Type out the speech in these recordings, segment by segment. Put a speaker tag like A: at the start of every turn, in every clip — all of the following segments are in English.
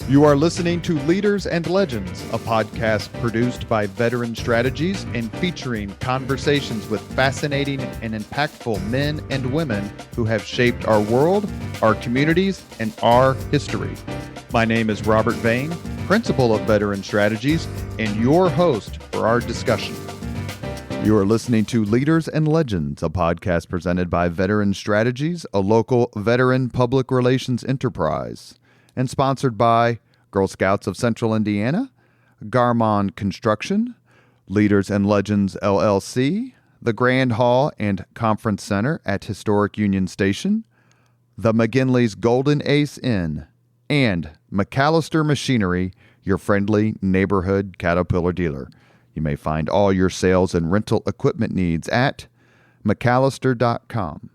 A: You are listening to Leaders and Legends, a podcast produced by Veteran Strategies and featuring conversations with fascinating and impactful men and women who have shaped our world, our communities, and our history. My name is Robert Vane, Principal of Veteran Strategies, and your host for our discussion. You are listening to Leaders and Legends, a podcast presented by Veteran Strategies, a local veteran public relations enterprise, and sponsored by Girl Scouts of Central Indiana, Garmon Construction, Leaders and Legends LLC, the Grand Hall and Conference Center at Historic Union Station, the McGinley's Golden Ace Inn, and McAllister Machinery, your friendly neighborhood Caterpillar dealer. You may find all your sales and rental equipment needs at McAllister.com.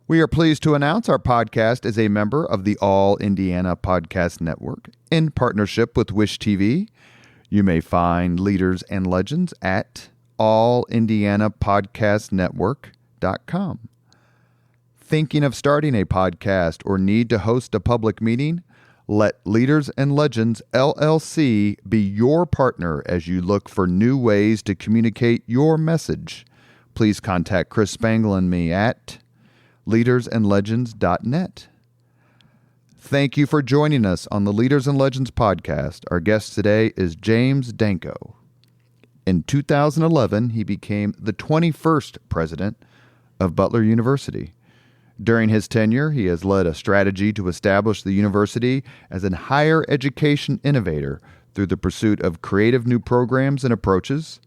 A: We are pleased to announce our podcast is a member of the All Indiana Podcast Network in partnership with Wish TV. You may find Leaders and Legends at allindianapodcastnetwork.com. Thinking of starting a podcast or need to host a public meeting? Let Leaders and Legends LLC be your partner as you look for new ways to communicate your message. Please contact Chris Spangle and me at leadersandlegends.net. Thank you for joining us on the Leaders and Legends podcast. Our guest today is James Danko. In 2011, he became the 21st president of Butler University. During his tenure, he has led a strategy to establish the university as a higher education innovator through the pursuit of creative new programs and approaches,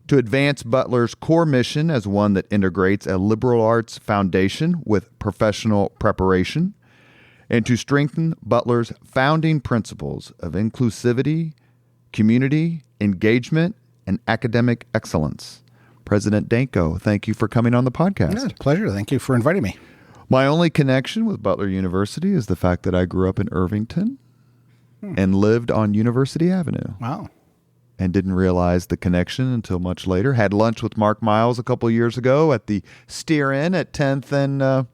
A: to advance Butler's core mission as one that integrates a liberal arts foundation with professional preparation, and to strengthen Butler's founding principles of inclusivity, community, engagement, and academic excellence. President Danko, thank you for coming on the podcast.
B: Yeah, pleasure. Thank you for inviting me.
A: My only connection with Butler University is the fact that I grew up in Irvington and lived on University Avenue.
B: Wow.
A: And didn't realize the connection until much later. Had lunch with Mark Miles a couple of years ago at the Steer Inn at 10th and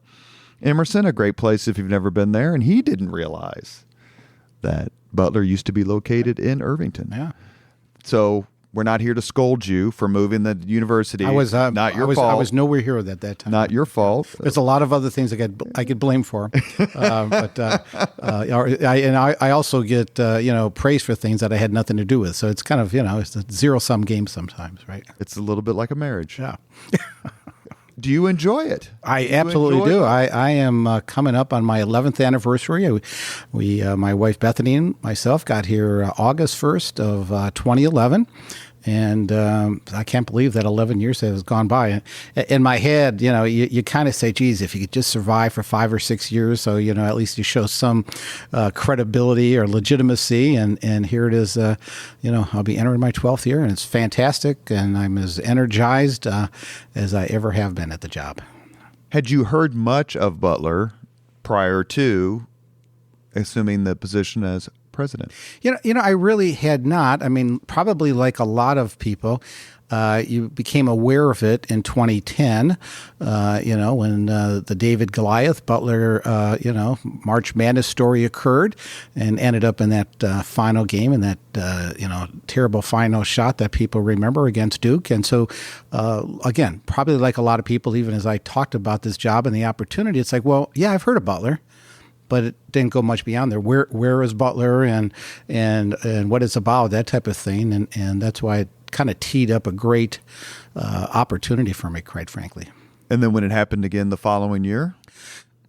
A: Emerson, a great place if you've never been there. And he didn't realize that Butler used to be located in Irvington.
B: Yeah.
A: So we're not here to scold you for moving the university.
B: Not your fault. I was nowhere here at that time.
A: Not your fault.
B: There's a lot of other things I get blamed for, I also get praise for things that I had nothing to do with. So it's kind of it's a zero-sum game sometimes, right?
A: It's a little bit like a marriage.
B: Yeah.
A: Do you enjoy it?
B: I absolutely do. I am coming up on my 11th anniversary. My wife Bethany and myself got here August 1st of 2011. And I can't believe that 11 years has gone by. In my head, you kind of say, geez, if you could just survive for 5 or 6 years, so, at least you show some credibility or legitimacy. And here it is, I'll be entering my 12th year, and it's fantastic. And I'm as energized as I ever have been at the job.
A: Had you heard much of Butler prior to assuming the position as president?
B: I really had not. I mean, probably like a lot of people, you became aware of it in 2010, when the David Goliath Butler, March Madness story occurred and ended up in that final game and that, terrible final shot that people remember against Duke. And so, again, probably like a lot of people, even as I talked about this job and the opportunity, it's like, well, yeah, I've heard of Butler, but it didn't go much beyond there. Where is Butler and what it's about, that type of thing. And that's why it kind of teed up a great opportunity for me, quite frankly.
A: And then when it happened again the following year?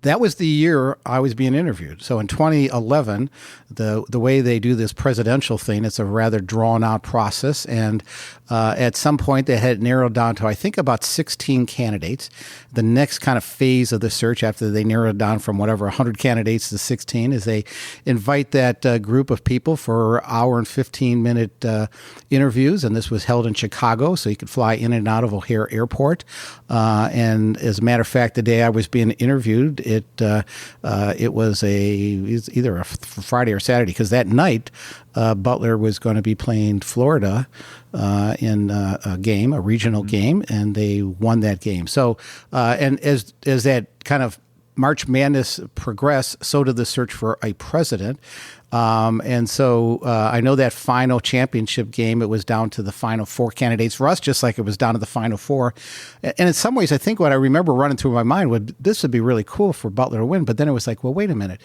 B: That was the year I was being interviewed. So in 2011, the way they do this presidential thing, it's a rather drawn-out process. And at some point, they had narrowed down to, I think, about 16 candidates. The next kind of phase of the search, after they narrowed down from whatever 100 candidates to 16, is they invite that group of people for hour and 15-minute interviews. And this was held in Chicago, so you could fly in and out of O'Hare Airport. And as a matter of fact, the day I was being interviewed, it was either a Friday or Saturday, because that night Butler was going to be playing Florida in a game, a regional game, and they won that game. So, and as that kind of March Madness progressed, so did the search for a president. And so I know that final championship game, it was down to the final four candidates for us, just like it was down to the final four. And in some ways, I think what I remember running through my mind was this would be really cool for Butler to win. But then it was like, well, wait a minute.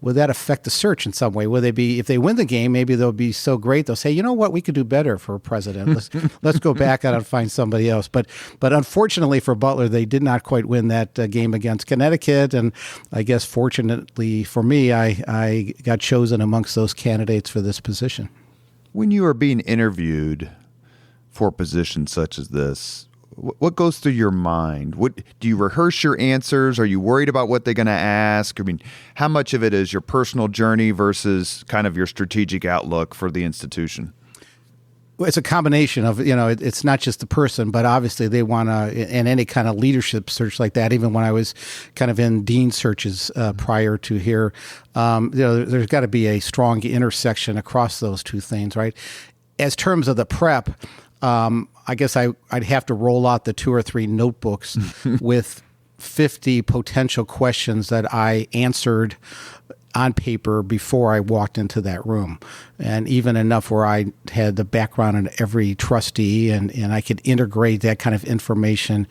B: Would that affect the search in some way? Will they be, if they win the game, maybe they'll be so great, they'll say, you know what, we could do better for a president. Let's go back out and find somebody else. But unfortunately for Butler, they did not quite win that game against Connecticut. And I guess fortunately for me, I got chosen amongst those candidates for this position.
A: When you are being interviewed for positions such as this, what goes through your mind? What do you rehearse your answers? Are you worried about what they're going to ask? I mean, how much of it is your personal journey versus kind of your strategic outlook for the institution?
B: Well, it's a combination of, it's not just the person, but obviously they want to, in any kind of leadership search like that, even when I was kind of in dean searches prior to here, there's got to be a strong intersection across those two things, right? As terms of the prep, I guess I'd have to roll out the 2 or 3 notebooks with 50 potential questions that I answered on paper before I walked into that room. And even enough where I had the background on every trustee and I could integrate that kind of information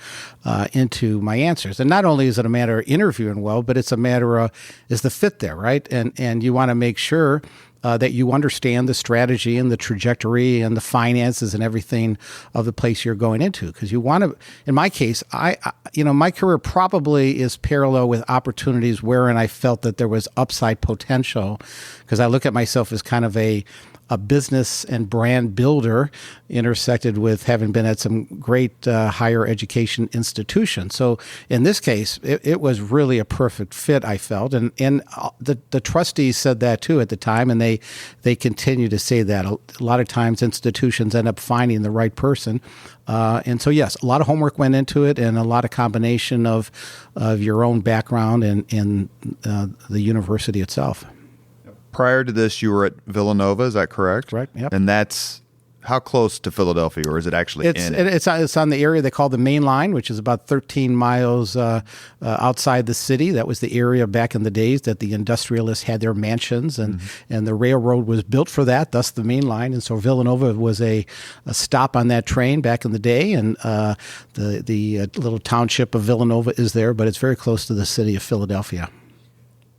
B: into my answers. And not only is it a matter of interviewing well, but it's a matter of, is the fit there, right? And you want to make sure that you understand the strategy and the trajectory and the finances and everything of the place you're going into. Because you want to, in my case, my career probably is parallel with opportunities wherein I felt that there was upside potential, because I look at myself as kind of a business and brand builder intersected with having been at some great higher education institutions. So in this case, it was really a perfect fit, I felt. And the trustees said that too at the time, and they continue to say that. A lot of times institutions end up finding the right person. And so, yes, a lot of homework went into it and a lot of combination of your own background and the university itself.
A: Prior to this, you were at Villanova, is that correct?
B: Correct, yep.
A: And that's how close to Philadelphia, or is it actually in it?
B: It's on the area they call the Main Line, which is about 13 miles outside the city. That was the area back in the days that the industrialists had their mansions, and the railroad was built for that, thus the Main Line. And so Villanova was a stop on that train back in the day, and the little township of Villanova is there, but it's very close to the city of Philadelphia.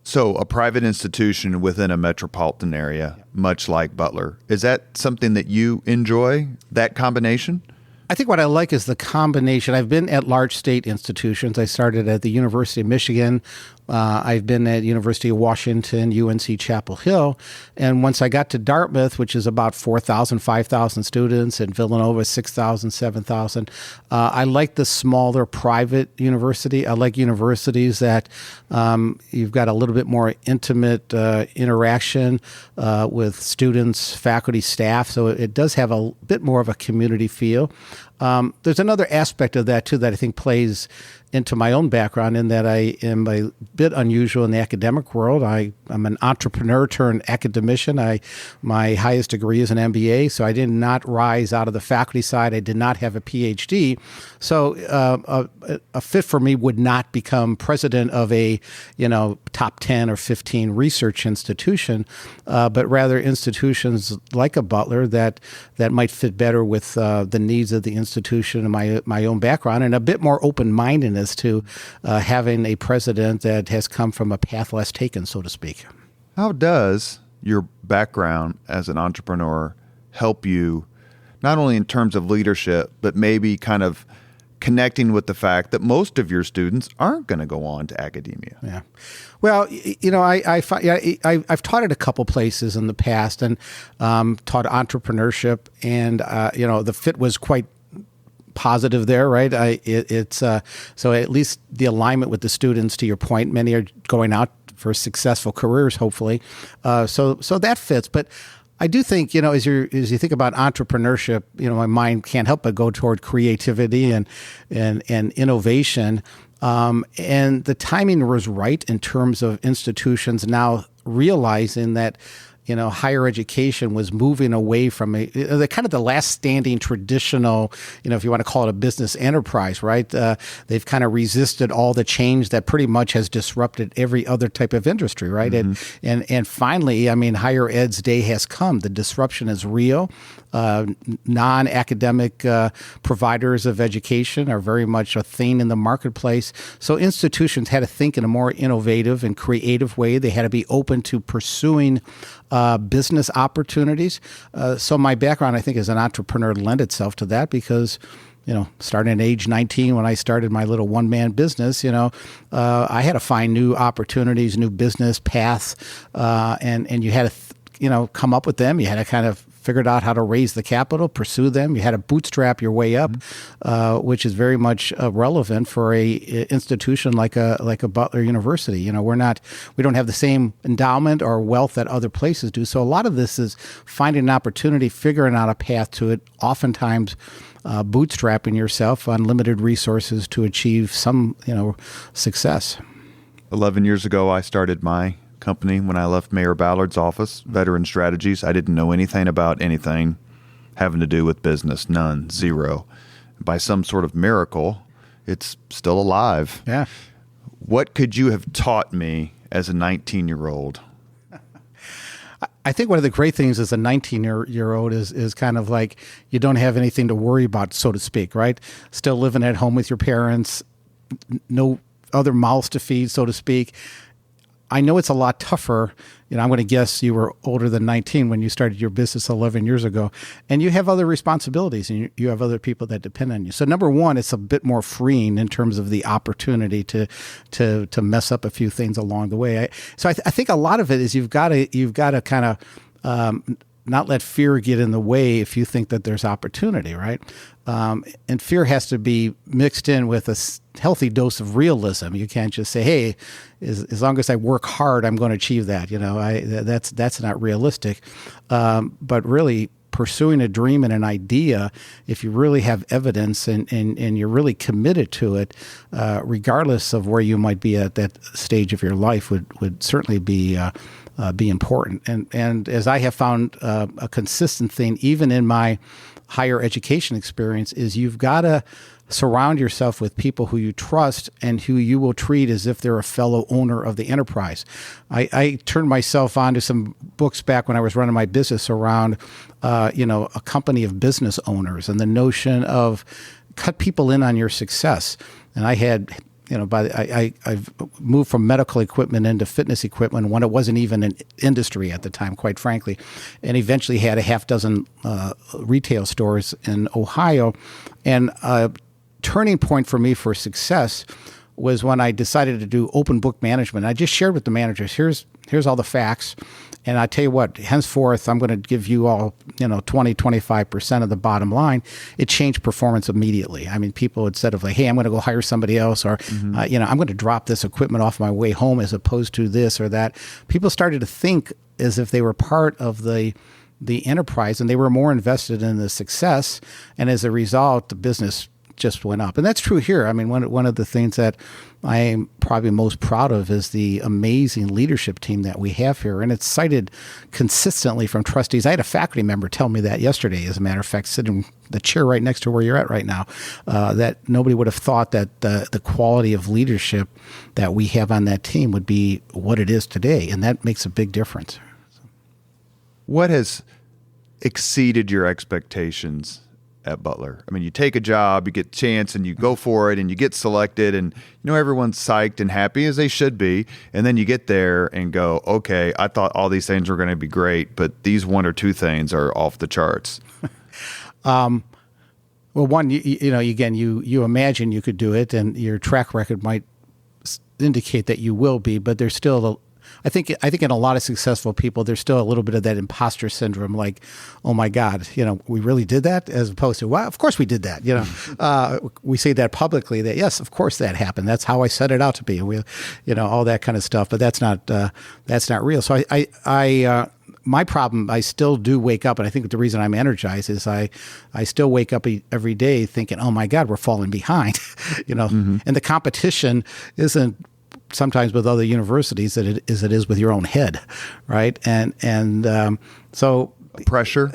A: So a private institution within a metropolitan area, much like Butler. Is that something that you enjoy, that combination?
B: I think what I like is the combination. I've been at large state institutions. I started at the University of Michigan. I've been at University of Washington, UNC Chapel Hill. And once I got to Dartmouth, which is about 4,000, 5,000 students, and Villanova, 6,000, 7,000, I like the smaller private university. I like universities that you've got a little bit more intimate interaction with students, faculty, staff. So it does have a bit more of a community feel. There's another aspect of that, too, that I think plays into my own background, in that I am a bit unusual in the academic world. I'm an entrepreneur turned academician. My highest degree is an MBA, so I did not rise out of the faculty side. I did not have a PhD. So a fit for me would not become president of a top 10 or 15 research institution, but rather institutions like a Butler that might fit better with the needs of the institution and my own background, and a bit more open-mindedness to having a president that has come from a path less taken, so to speak.
A: How does your background as an entrepreneur help you, not only in terms of leadership, but maybe kind of connecting with the fact that most of your students aren't going to go on to academia?
B: Yeah. Well, I've taught at a couple places in the past and taught entrepreneurship, and the fit was quite positive there, right? So at least the alignment with the students, to your point, many are going out for successful careers, hopefully. So that fits. But I do think, as you think about entrepreneurship, my mind can't help but go toward creativity and innovation. And the timing was right in terms of institutions now realizing that higher education was moving away from the kind of the last standing traditional, if you want to call it a business enterprise, right? They've kind of resisted all the change that pretty much has disrupted every other type of industry, right? Mm-hmm. And finally, higher ed's day has come. The disruption is real. Non-academic providers of education are very much a thing in the marketplace. So institutions had to think in a more innovative and creative way. They had to be open to pursuing business opportunities. So my background, I think, as an entrepreneur lent itself to that because, starting at age 19 when I started my little one-man business, I had to find new opportunities, new business paths, and you had to, come up with them. You had to kind of figured out how to raise the capital, pursue them. You had to bootstrap your way up, which is very much relevant for a institution like a Butler University. We don't have the same endowment or wealth that other places do. So a lot of this is finding an opportunity, figuring out a path to it. Oftentimes, bootstrapping yourself on limited resources to achieve some, success.
A: 11 years ago, I started my company when I left Mayor Ballard's office, Veteran Strategies. I didn't know anything about anything having to do with business, none, zero. By some sort of miracle, it's still alive.
B: Yeah.
A: What could you have taught me as a 19-year-old?
B: I think one of the great things as a 19-year-old is kind of like you don't have anything to worry about, so to speak, right? Still living at home with your parents, no other mouths to feed, so to speak. I know it's a lot tougher. I'm going to guess you were older than 19 when you started your business 11 years ago, and you have other responsibilities and you have other people that depend on you. So number one, it's a bit more freeing in terms of the opportunity to mess up a few things along the way. I think a lot of it is you've got to kind of not let fear get in the way if you think that there's opportunity, right? And fear has to be mixed in with a healthy dose of realism. You can't just say, hey, as long as I work hard, I'm going to achieve that. That's not realistic. But really pursuing a dream and an idea, if you really have evidence and you're really committed to it, regardless of where you might be at that stage of your life, would certainly be important. And as I have found a consistent thing, even in my higher education experience, is you've got to surround yourself with people who you trust and who you will treat as if they're a fellow owner of the enterprise. I turned myself on to some books back when I was running my business around, a company of business owners and the notion of cut people in on your success. And I had I've moved from medical equipment into fitness equipment when it wasn't even an industry at the time, quite frankly, and eventually had a half dozen retail stores in Ohio. And a turning point for me for success was when I decided to do open book management. I just shared with the managers, here's all the facts. And I tell you what, henceforth, I'm going to give you all, 20, 25% of the bottom line. It changed performance immediately. People, instead of like, hey, I'm going to go hire somebody else, or, I'm going to drop this equipment off my way home as opposed to this or that. People started to think as if they were part of the enterprise, and they were more invested in the success. And as a result, the business just went up. And that's true here. One of the things that I am probably most proud of is the amazing leadership team that we have here. And it's cited consistently from trustees. I had a faculty member tell me that yesterday, as a matter of fact, sitting in the chair right next to where you're at right now, that nobody would have thought that the quality of leadership that we have on that team would be what it is today. And that makes a big difference.
A: What has exceeded your expectations at Butler? You take a job, you get a chance, and you go for it, and you get selected, and everyone's psyched and happy, as they should be, and then you get there and go, okay, I thought all these things were going to be great, but these one or two things are off the charts.
B: Well, one, you imagine you could do it, and your track record might indicate that you will be, but there's still I think in a lot of successful people, there's still a little bit of that imposter syndrome, like, oh my God, we really did that, as opposed to, well, of course we did that. We say that publicly, that yes, of course that happened. That's how I set it out to be. We, all that kind of stuff. But that's not real. So my problem, I still do wake up, and I think the reason I'm energized is I still wake up every day thinking, oh my God, we're falling behind, And the competition isn't sometimes with other universities as it is with your own head, right? So
A: Pressure.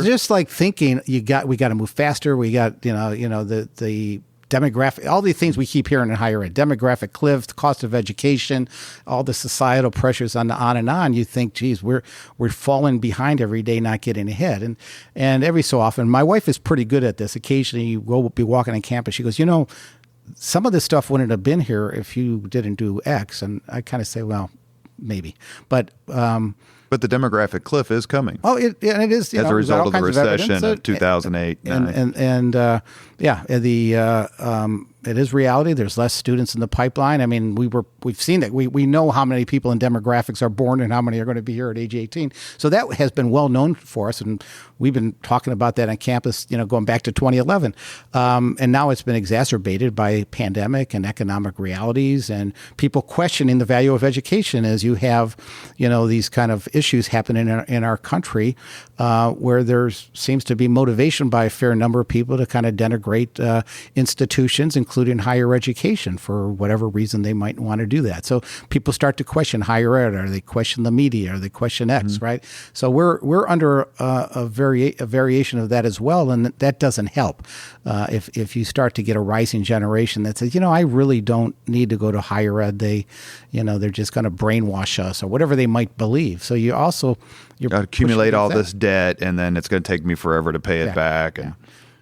B: just like thinking we got to move faster. We got the demographic, all the things we keep hearing in higher ed, demographic cliff, the cost of education, all the societal pressures on and on. You think, geez, we're falling behind every day, not getting ahead. And every so often, my wife is pretty good at this. Occasionally, we'll be walking on campus. She goes, some of this stuff wouldn't have been here if you didn't do X. And I kind of say, well, maybe, but
A: the demographic cliff is coming.
B: Oh, it is.
A: As a result of the recession of 2008. It is reality. There's less students in the pipeline. I mean, we've seen that. We know how many people in demographics are born and how many are going to be here at age 18. So that has been well known for us, and we've been talking about that on campus, going back to 2011. And now it's been exacerbated by pandemic and economic realities and people questioning the value of education as you have, these kind of issues happening in our country where there seems to be motivation by a fair number of people to kind of denigrate institutions, including higher education, for whatever reason they might want to do that. So people start to question higher ed, or they question the media, or they question X, right? So we're under a variation of that as well, and that doesn't help. If you start to get a rising generation that says, I really don't need to go to higher ed, they're just going to brainwash us, or whatever they might believe. So you're accumulate all this debt, and then it's going to take me forever to pay it back. And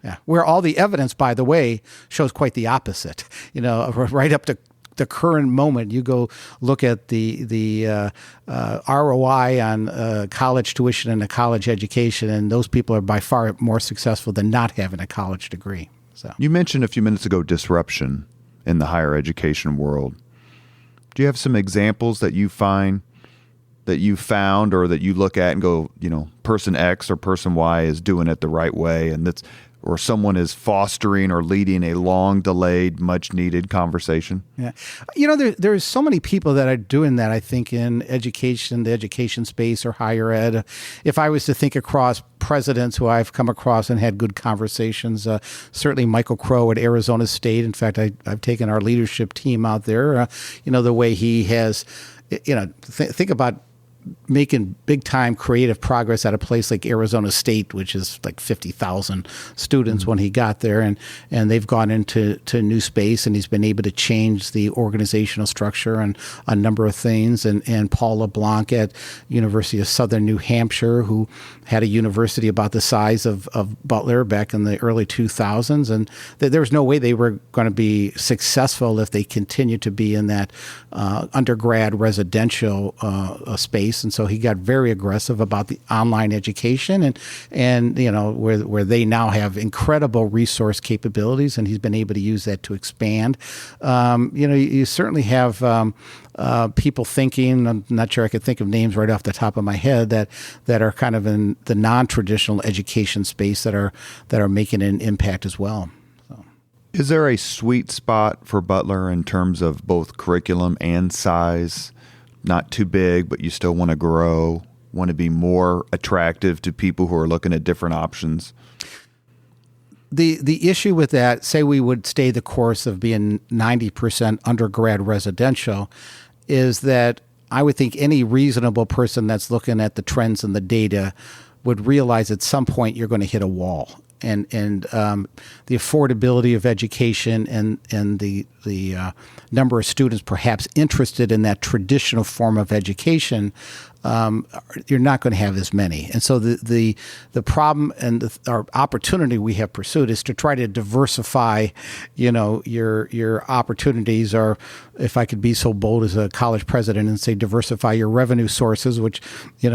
B: yeah, where all the evidence, by the way, shows quite the opposite. Right up to the current moment, you go look at the ROI on college tuition and a college education, and those people are by far more successful than not having a college degree. So
A: you mentioned a few minutes ago disruption in the higher education world. Do you have some examples that you find that you found, or that you look at and go, person X or person Y is doing it the right way, and or someone is fostering or leading a long delayed, much needed conversation?
B: Yeah. There's so many people that are doing that, I think, in education, the education space, or higher ed. If I was to think across presidents who I've come across and had good conversations, certainly Michael Crow at Arizona State. In fact, I've taken our leadership team out there, the way he has, think about making big time creative progress at a place like Arizona State, which is like 50,000 students when he got there, and they've gone into new space, and he's been able to change the organizational structure and a number of things. And Paul LeBlanc at University of Southern New Hampshire, who had a university about the size of Butler back in the early 2000s, and there was no way they were going to be successful if they continued to be in that undergrad residential space. And so he got very aggressive about the online education, and where they now have incredible resource capabilities, and he's been able to use that to expand. You certainly have people thinking, I'm not sure I could think of names right off the top of my head, that are kind of in the non-traditional education space that are making an impact as well. So.
A: Is there a sweet spot for Butler in terms of both curriculum and size? Not too big, but you still want to grow, want to be more attractive to people who are looking at different options?
B: The issue with that, say we would stay the course of being 90% undergrad residential, is that I would think any reasonable person that's looking at the trends and the data would realize at some point you're going to hit a wall. And the affordability of education and the number of students perhaps interested in that traditional form of education, you're not going to have as many. And so the problem and our opportunity we have pursued is to try to diversify, your opportunities, or if I could be so bold as a college president and say diversify your revenue sources, which,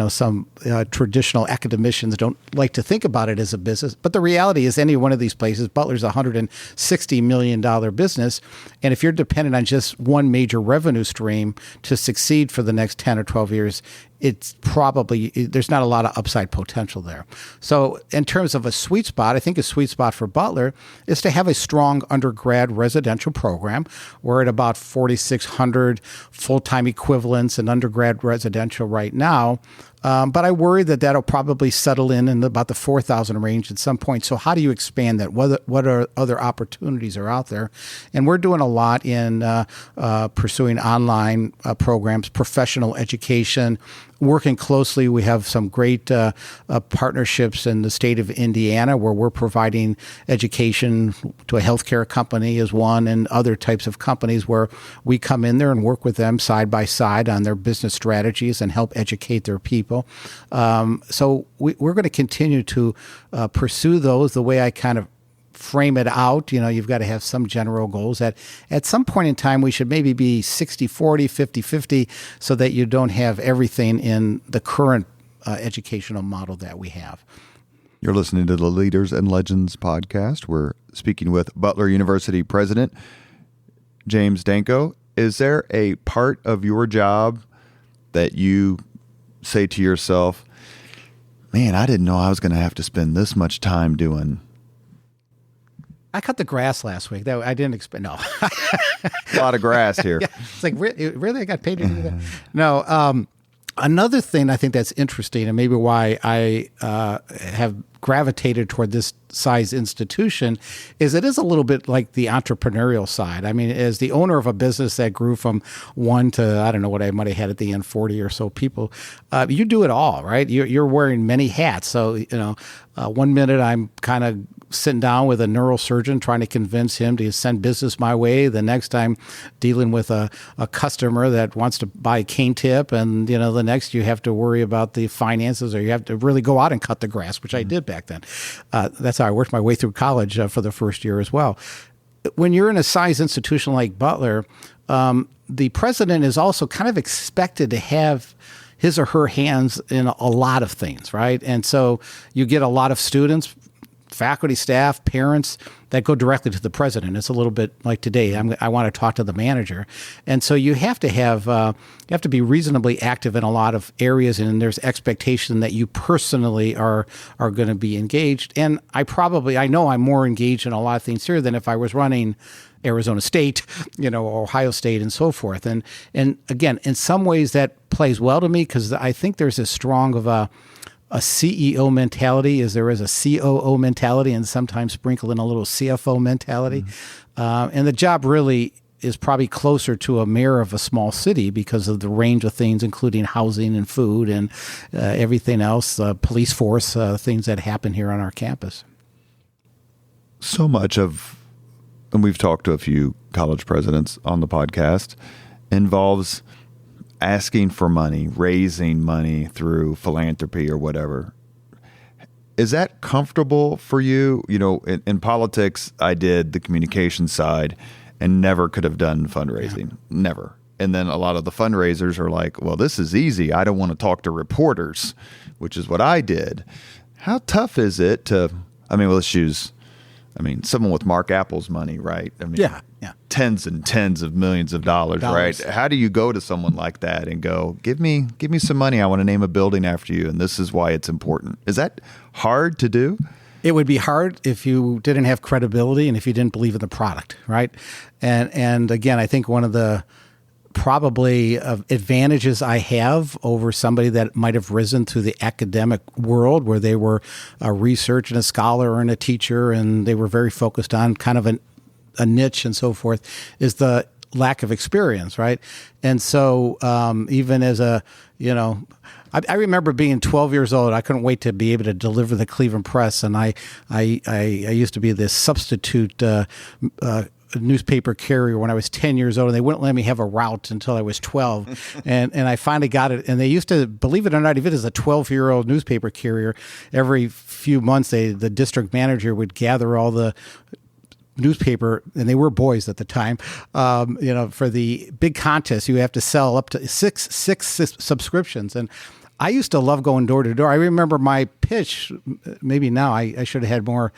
B: some traditional academicians don't like to think about it as a business. But the reality is any one of these places, Butler's a $160 million business. And if you're dependent on just one major revenue stream to succeed for the next 10 or 12 years, it's probably, there's not a lot of upside potential there. So in terms of a sweet spot, I think a sweet spot for Butler is to have a strong undergrad residential program. We're at about 4,600 full-time equivalents in undergrad residential right now. But I worry that that'll probably settle in about the 4,000 range at some point. So how do you expand that? What are other opportunities are out there? And we're doing a lot in pursuing online programs, professional education, working closely. We have some great partnerships in the state of Indiana where we're providing education to a healthcare company is one, and other types of companies where we come in there and work with them side by side on their business strategies and help educate their people. So we're going to continue to pursue those the way I kind of frame it out. You've got to have some general goals that at some point in time we should maybe be 60-40, 50-50 so that you don't have everything in the current educational model that we have.
A: You're listening to the Leaders and Legends podcast. We're speaking with Butler University President James Danko. Is there a part of your job that you say to yourself, man, I didn't know I was going to have to spend this much time doing?
B: I cut the grass last week. That I didn't expect. No,
A: a lot of grass here.
B: Yeah, it's like really, I got paid to do that. No. Another thing I think that's interesting, and maybe why I have gravitated toward this size institution, is it is a little bit like the entrepreneurial side. I mean, as the owner of a business that grew from 1 to, I don't know what I might have had at the end, 40 or so people, you do it all, right? You're wearing many hats. So, 1 minute I'm kind of sitting down with a neurosurgeon trying to convince him to send business my way. The next time dealing with a customer that wants to buy a cane tip. And, the next you have to worry about the finances, or you have to really go out and cut the grass, which I did back then. That's how I worked my way through college for the first year as well. When you're in a size institution like Butler, the president is also kind of expected to have his or her hands in a lot of things, right? And so you get a lot of students, faculty, staff, parents that go directly to the president. It's a little bit like today. I want to talk to the manager, and so you have to be reasonably active in a lot of areas, and there's expectation that you personally are going to be engaged. And I know I'm more engaged in a lot of things here than if I was running Arizona State, Ohio State, and so forth. And again, in some ways that plays well to me because I think there's as strong of a CEO mentality as there is a COO mentality, and sometimes sprinkle in a little CFO mentality. Mm-hmm. And the job really is probably closer to a mayor of a small city because of the range of things, including housing and food and everything else, police force, things that happen here on our campus.
A: So much of, and we've talked to a few college presidents on the podcast, involves asking for money, raising money through philanthropy or whatever. Is that comfortable for you? In politics, I did the communication side and never could have done fundraising. Yeah. Never. And then a lot of the fundraisers are like, well, this is easy. I don't want to talk to reporters, which is what I did. How tough is it to, let's use, someone with Mark Apple's money, right?
B: Yeah.
A: Tens and tens of millions of dollars, right? How do you go to someone like that and go, give me some money. I want to name a building after you, and this is why it's important. Is that hard to do?
B: It would be hard if you didn't have credibility and if you didn't believe in the product, right? And again, I think one of the probably advantages I have over somebody that might have risen through the academic world where they were a research and a scholar and a teacher and they were very focused on kind of a niche and so forth is the lack of experience, right? And so even as I remember being 12 years old, I couldn't wait to be able to deliver the Cleveland Press. And I used to be this substitute newspaper carrier when I was 10 years old, and they wouldn't let me have a route until I was 12. and I finally got it. And they used to, believe it or not, even as a 12-year-old newspaper carrier, every few months, the district manager would gather all the newspaper, and they were boys at the time, for the big contest, you have to sell up to six subscriptions. And I used to love going door to door. I remember my pitch, maybe now I should have had more,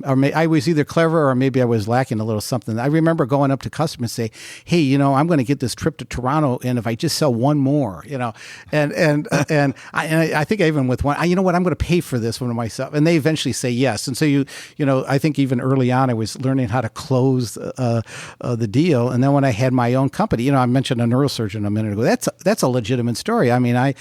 B: or I was either clever or maybe I was lacking a little something. I remember going up to customers and say, hey, I'm going to get this trip to Toronto, and if I just sell one more, and I think even with one, you know what, I'm going to pay for this one myself. And they eventually say yes. And so I think even early on I was learning how to close the deal. And then when I had my own company, I mentioned a neurosurgeon a minute ago, that's a legitimate story. I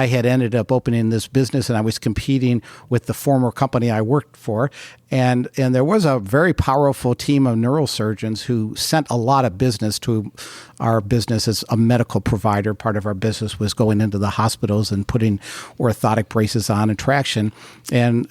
B: had had ended up opening this business, and I was competing with the former company I worked for. And there was a very powerful team of neurosurgeons who sent a lot of business to our business as a medical provider. Part of our business was going into the hospitals and putting orthotic braces on and traction, and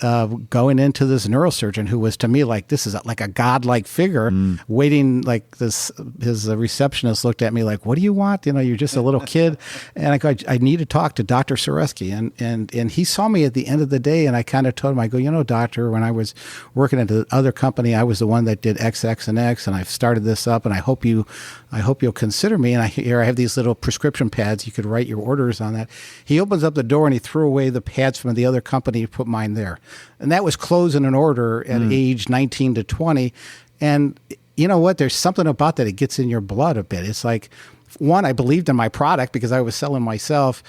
B: going into this neurosurgeon who was, to me, like, this is like a godlike figure, waiting like this. His receptionist looked at me like, "What do you want? You're just a little kid." And I go, "I need to talk to Dr. Sureski." And he saw me at the end of the day, and I kind of told him, I go, "Doctor, when I was working at the other company, I was the one that did X, X, and X, and I've started this up, and I hope you'll consider me. And I have these little prescription pads. You could write your orders on that." He opens up the door and he threw away the pads from the other company to put mine there. And that was closing an order at age 19 to 20. And you know what? There's something about that. It gets in your blood a bit. It's like, one, I believed in my product because I was selling myself.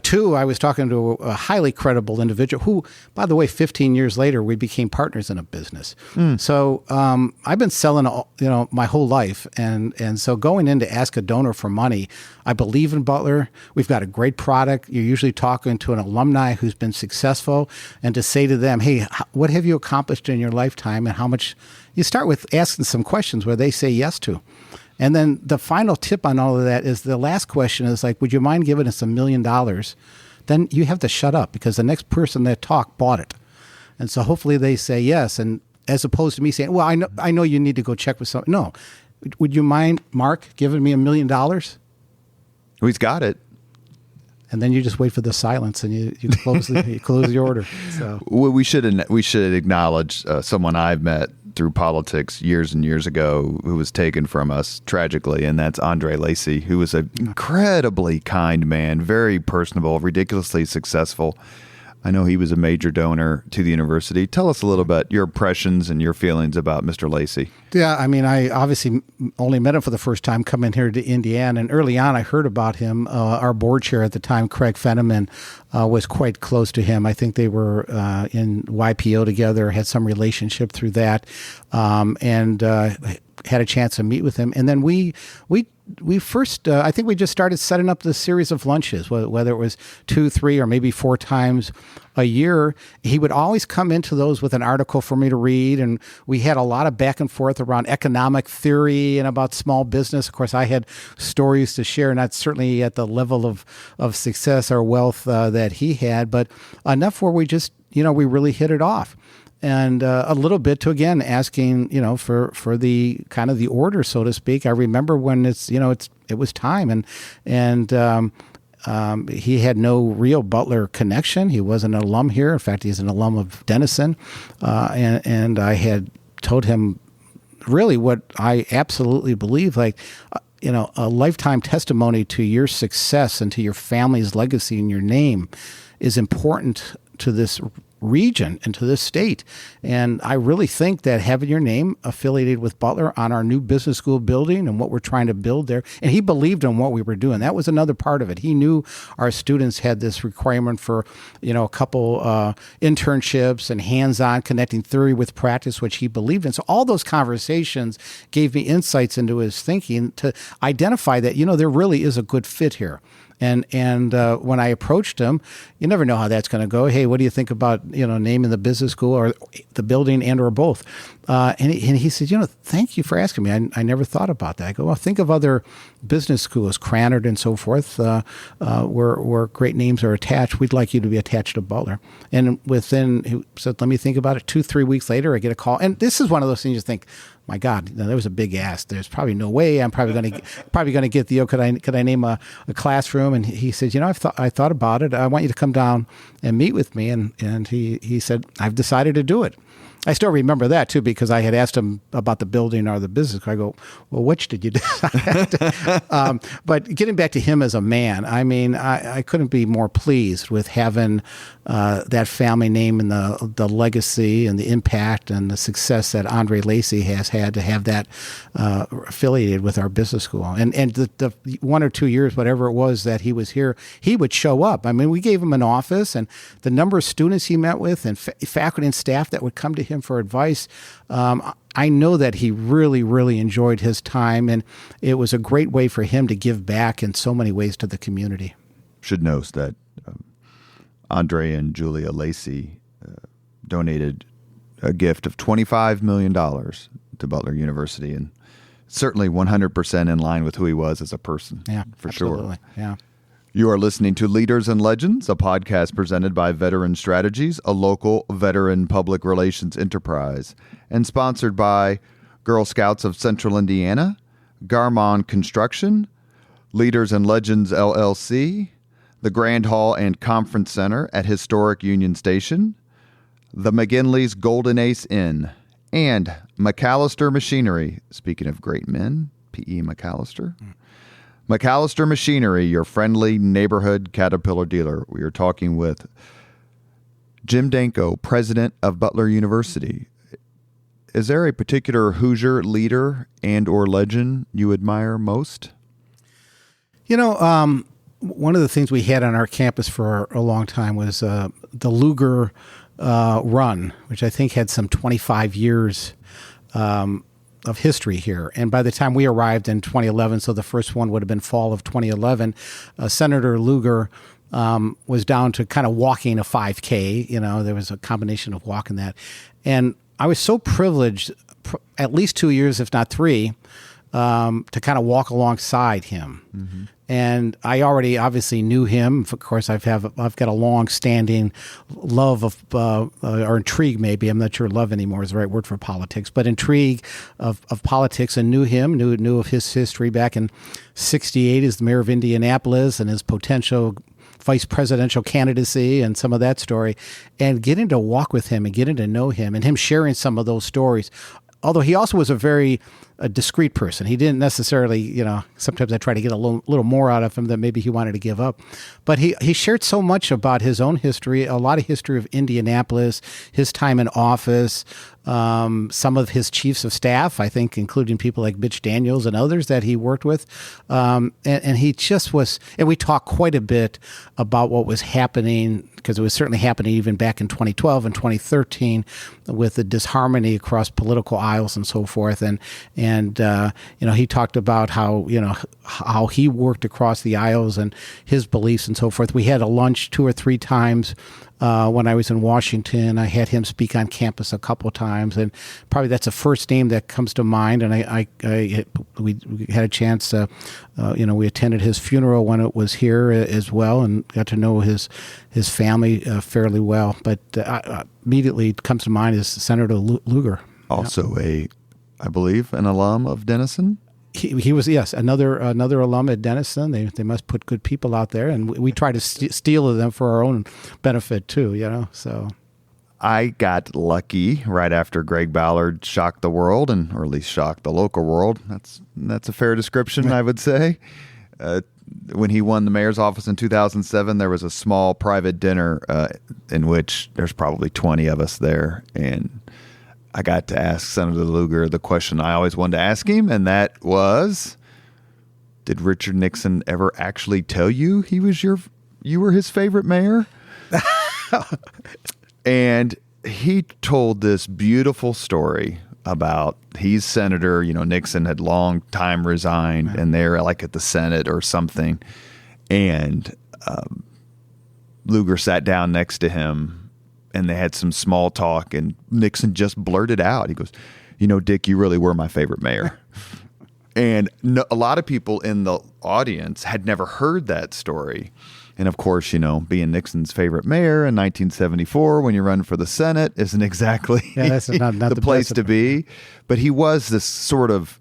B: Two, I was talking to a highly credible individual who, by the way, 15 years later, we became partners in a business. So I've been selling, my whole life. And so going in to ask a donor for money, I believe in Butler. We've got a great product. You're usually talking to an alumni who's been successful, and to say to them, "Hey, what have you accomplished in your lifetime?" And how much, you start with asking some questions where they say yes to. And then the final tip on all of that is, the last question is like, "Would you mind giving us $1 million?" Then you have to shut up, because the next person that talked bought it. And so hopefully they say yes. And as opposed to me saying, "Well, I know you need to go check with someone." No. "Would you mind, Mark, giving me $1 million?"
A: Well, he's got it.
B: And then you just wait for the silence, and you close you close the order. So
A: well, we should acknowledge someone I've met through politics years and years ago who was taken from us tragically, and that's Andre Lacey, who was an incredibly kind man, very personable, ridiculously successful. I know he was a major donor to the university. Tell us a little bit your impressions and your feelings about Mr. Lacey.
B: Yeah, I mean, I obviously only met him for the first time coming here to Indiana, and early on I heard about him. Our board chair at the time, Craig Fenneman, was quite close to him. I think they were in YPO together, had some relationship through that, and had a chance to meet with him. And then we first, I think we just started setting up this series of lunches, whether it was 2, 3, or maybe 4 times a year. He would always come into those with an article for me to read, and we had a lot of back and forth around economic theory and about small business. Of course, I had stories to share, not certainly at the level of success or wealth that he had, but enough where we just, we really hit it off. And a little bit to, again, asking, for the kind of the order, so to speak. I remember when it was time, and he had no real Butler connection. He wasn't an alum here. In fact, he's an alum of Denison. And I had told him really what I absolutely believe, like, a lifetime testimony to your success and to your family's legacy and your name is important to this region and to this state. And I really think that having your name affiliated with Butler on our new business school building and what we're trying to build there, and he believed in what we were doing. That was another part of it. He knew our students had this requirement for, a couple internships and hands-on connecting theory with practice, which he believed in. So all those conversations gave me insights into his thinking to identify that, there really is a good fit here. And when I approached him, you never know how that's going to go. "Hey, what do you think about naming the business school or the building and or both?" And he said, "Thank you for asking me. I never thought about that." I go, "Well, think of other business schools, Cranard and so forth, where great names are attached. We'd like you to be attached to Butler." And he said, "Let me think about it." 2, 3 weeks later, I get a call, and this is one of those things you think, my God, there was a big ask. There's probably no way I'm probably going to get the, could I name a classroom? And he said, I thought about it. I want you to come down and meet with me. And he said, "I've decided to do it." I still remember that too, because I had asked him about the building or the business. I go, "Well, which did you decide?" But getting back to him as a man, I mean, I couldn't be more pleased with having that family name and the legacy and the impact and the success that Andre Lacey has had to have that affiliated with our business school. And the 1 or 2 years, whatever it was that he was here, he would show up. I mean, we gave him an office, and the number of students he met with and faculty and staff that would come to him for advice, I know that he really, really enjoyed his time, and it was a great way for him to give back in so many ways to the community.
A: Should note that Andre and Julia Lacey donated a gift of $25 million to Butler University, and certainly 100% in line with who he was as a person.
B: Yeah,
A: for
B: absolutely.
A: sure.
B: Yeah.
A: You are listening to Leaders and Legends, a podcast presented by Veteran Strategies, a local veteran public relations enterprise, and sponsored by Girl Scouts of Central Indiana, Garmon Construction, Leaders and Legends LLC, the Grand Hall and Conference Center at Historic Union Station, the McGinley's Golden Ace Inn, and McAllister Machinery. Speaking of great men, P.E. McAllister. McAllister Machinery, your friendly neighborhood Caterpillar dealer. We are talking with Jim Danko, president of Butler University. Is there a particular Hoosier leader and or legend you admire most?
B: You know, one of the things we had on our campus for a long time was the Luger run, which I think had some 25 years of history here. And by the time we arrived in 2011, so the first one would have been fall of 2011, Senator Lugar was down to kind of walking a 5K. You know, there was a combination of walking that. And I was so privileged, at least 2 years, if not 3, to kind of walk alongside him. Mm-hmm. And I already obviously knew him. Of course, I've got a long-standing love of or intrigue, maybe. I'm not sure love anymore is the right word for politics, but intrigue of politics, and knew him, knew of his history back in '68 as the mayor of Indianapolis and his potential vice presidential candidacy and some of that story, and getting to walk with him and getting to know him and him sharing some of those stories. Although he also was a very discreet person. He didn't necessarily, you know, sometimes I try to get a little more out of him than maybe he wanted to give up. But he shared so much about his own history, a lot of history of Indianapolis, his time in office, some of his chiefs of staff, I think, including people like Mitch Daniels and others that he worked with. And he just was, and we talked quite a bit about what was happening, because it was certainly happening even back in 2012 and 2013 with the disharmony across political aisles and so forth. And you know, he talked about how he worked across the aisles and his beliefs and so forth. We had a lunch 2 or 3 times when I was in Washington. I had him speak on campus a couple of times, and probably that's the first name that comes to mind. And we had a chance to, we attended his funeral when it was here as well, and got to know his family fairly well. But immediately comes to mind is Senator Lugar.
A: Also I believe, an alum of Denison.
B: He was, yes, another alum at Denison. They must put good people out there, and we try to steal them for our own benefit too. You know, so
A: I got lucky right after Greg Ballard shocked the world, or at least shocked the local world. That's a fair description, I would say. When he won the mayor's office in 2007, there was a small private dinner in which there's probably 20 of us there, and I got to ask Senator Lugar the question I always wanted to ask him, and that was, did Richard Nixon ever actually tell you you were his favorite mayor? And he told this beautiful story about he's senator, Nixon had long time resigned, and they're like at the Senate or something, and Lugar sat down next to him, and they had some small talk, and Nixon just blurted out. He goes, Dick, you really were my favorite mayor. And a lot of people in the audience had never heard that story. And of course, being Nixon's favorite mayor in 1974 when you run for the Senate isn't exactly
B: that's not
A: the place to be. But he was this sort of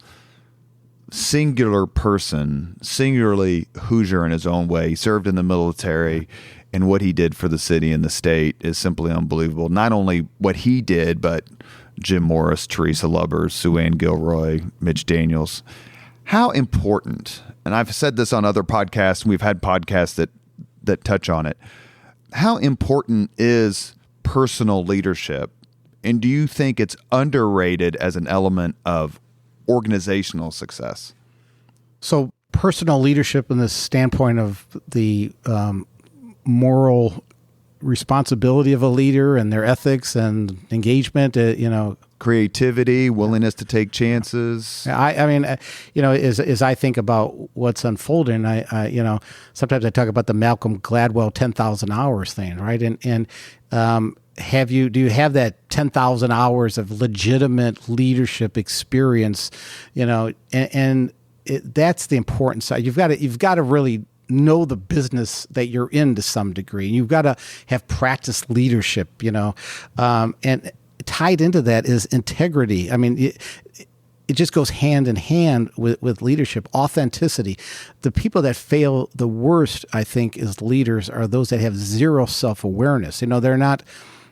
A: singular person, singularly Hoosier in his own way. He served in the military. And what he did for the city and the state is simply unbelievable. Not only what he did, but Jim Morris, Teresa Lubbers, Sue Ann Gilroy, Mitch Daniels. How important, and I've said this on other podcasts, and we've had podcasts that touch on it. How important is personal leadership? And do you think it's underrated as an element of organizational success?
B: So personal leadership in the standpoint of the moral responsibility of a leader and their ethics and engagement,
A: creativity, willingness to take chances.
B: I mean, as I think about what's unfolding, I sometimes I talk about the Malcolm Gladwell 10,000 hours thing, right? And do you have that 10,000 hours of legitimate leadership experience? That's the important side. You've got to really know the business that you're in to some degree. You've got to have practiced leadership, and tied into that is integrity. I mean, it just goes hand in hand with leadership, authenticity. The people that fail the worst, I think, as leaders are those that have zero self-awareness. They're not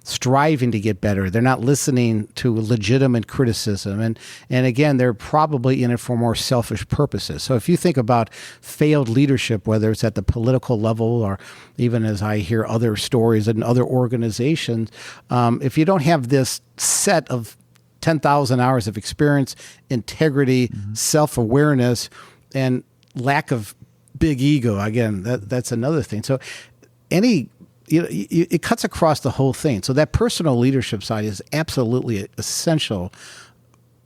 B: striving to get better. They're not listening to legitimate criticism. And again, they're probably in it for more selfish purposes. So if you think about failed leadership, whether it's at the political level or even as I hear other stories in other organizations, if you don't have this set of 10,000 hours of experience, integrity, self-awareness, and lack of big ego, again, that's another thing. So it cuts across the whole thing. So that personal leadership side is absolutely essential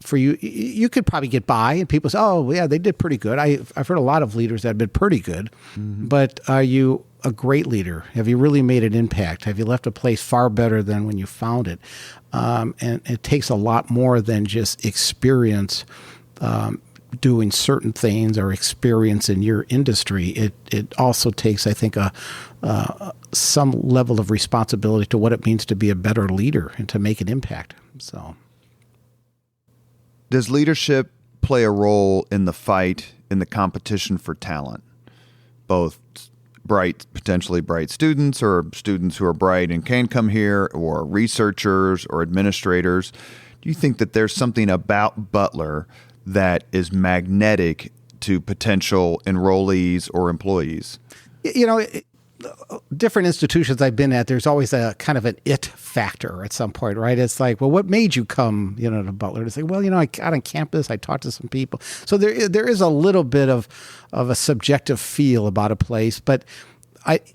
B: for you. You could probably get by and people say, oh, yeah, they did pretty good. I've heard a lot of leaders that have been pretty good. But are you a great leader? Have you really made an impact? Have you left a place far better than when you found it? And it takes a lot more than just experience doing certain things or experience in your industry. It also takes, I think, some level of responsibility to what it means to be a better leader and to make an impact. So,
A: does leadership play a role in the fight, in the competition for talent, both potentially bright students or students who are bright and can come here, or researchers or administrators? Do you think that there's something about Butler that is magnetic to potential enrollees or employees?
B: Different institutions I've been at, there's always a kind of an it factor at some point, right? It's like, well, what made you come, to Butler? It's like, well, I got on campus, I talked to some people. So there is a little bit of a subjective feel about a place, but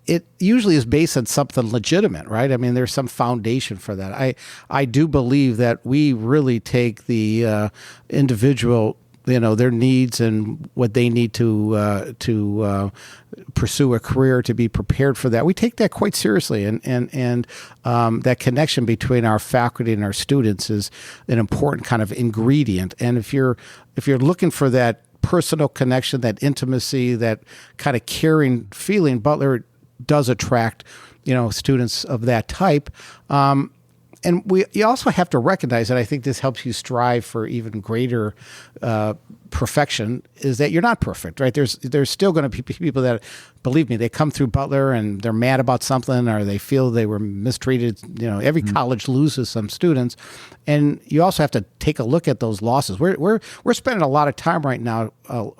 B: it usually is based on something legitimate, right? I mean, there's some foundation for that. I do believe that we really take the individual, their needs and what they need to pursue a career, to be prepared for that. We take that quite seriously, and that connection between our faculty and our students is an important kind of ingredient. And if you're looking for that personal connection, that intimacy, that kind of caring feeling, Butler does attract, students of that type. And you also have to recognize, and I think this helps you strive for even greater perfection, is that you're not perfect, right? There's still going to be people that, believe me, they come through Butler and they're mad about something, or they feel they were mistreated. Every college loses some students, and you also have to take a look at those losses. We're spending a lot of time right now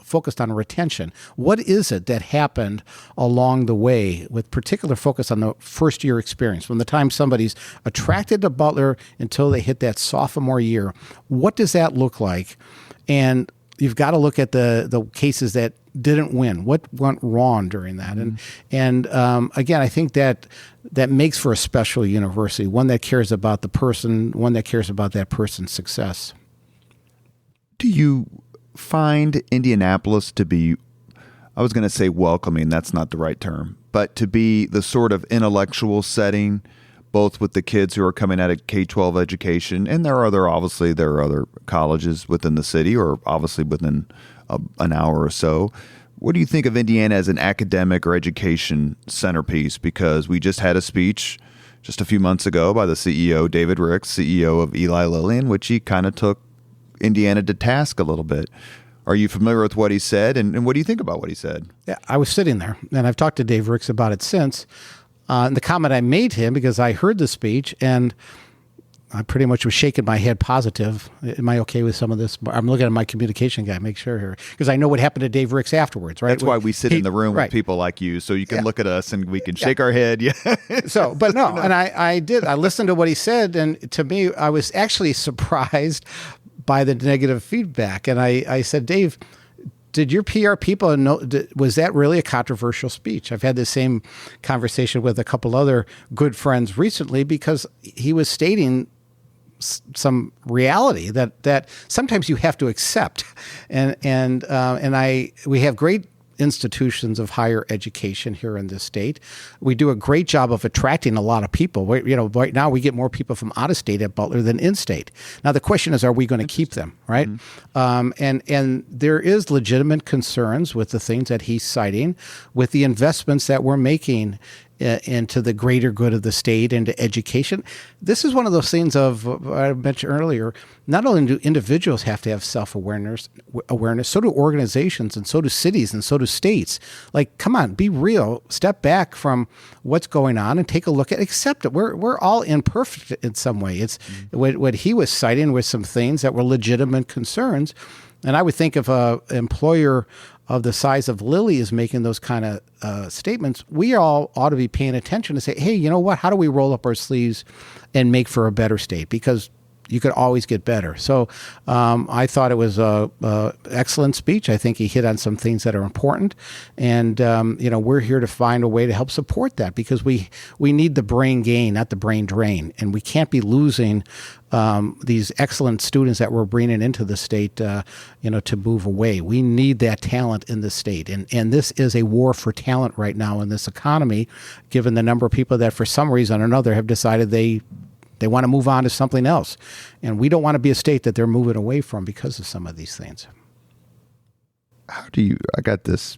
B: focused on retention. What is it that happened along the way, with particular focus on the first year experience, from the time somebody's attracted to Butler until they hit that sophomore year? What does that look like? And you've got to look at the cases that didn't win. What went wrong during that? And again, I think that makes for a special university, one that cares about the person, one that cares about that person's success.
A: Do you find Indianapolis to be, I was going to say welcoming, that's not the right term, but to be the sort of intellectual setting, both with the kids who are coming out of K-12 education, and there are other colleges within the city, or obviously within an hour or so. What do you think of Indiana as an academic or education centerpiece? Because we just had a speech just a few months ago by the CEO, David Ricks, CEO of Eli Lilly, in which he kind of took Indiana to task a little bit. Are you familiar with what he said, and what do you think about what he said?
B: Yeah, I was sitting there, and I've talked to Dave Ricks about it since. And the comment I made to him, because I heard the speech and I pretty much was shaking my head positive. Am I okay with some of this? I'm looking at my communication guy, make sure here, because I know what happened to Dave Ricks afterwards, right?
A: That's why we sit in the room with people like you, so you can look at us and we can shake our head. Yeah.
B: So, but no, and I did. I listened to what he said, and to me, I was actually surprised by the negative feedback. And I said, Dave, Did your PR people know? Was that really a controversial speech? I've had the same conversation with a couple other good friends recently because he was stating some reality that sometimes you have to accept, and we have great institutions of higher education here in this state. We do a great job of attracting a lot of people. Right now we get more people from out of state at Butler than in state. Now the question is, are we going to keep them, right? Mm-hmm. And there is legitimate concerns with the things that he's citing, with the investments that we're making into the greater good of the state, into education. This is one of those things I mentioned earlier. Not only do individuals have to have self-awareness, so do organizations, and so do cities, and so do states. Like, come on, be real. Step back from what's going on and take a look at, accept it. We're all imperfect in some way. It's what he was citing was some things that were legitimate concerns. And I would think if an employer of the size of Lilly is making those kind of statements, we all ought to be paying attention to say, hey, you know what? How do we roll up our sleeves and make for a better state? Because you could always get better. So I thought it was a excellent speech. I think he hit on some things that are important. And, we're here to find a way to help support that because we need the brain gain, not the brain drain. And we can't be losing these excellent students that we're bringing into the state, to move away. We need that talent in the state. And this is a war for talent right now in this economy, given the number of people that for some reason or another have decided they want to move on to something else. And we don't want to be a state that they're moving away from because of some of these things.
A: I got this.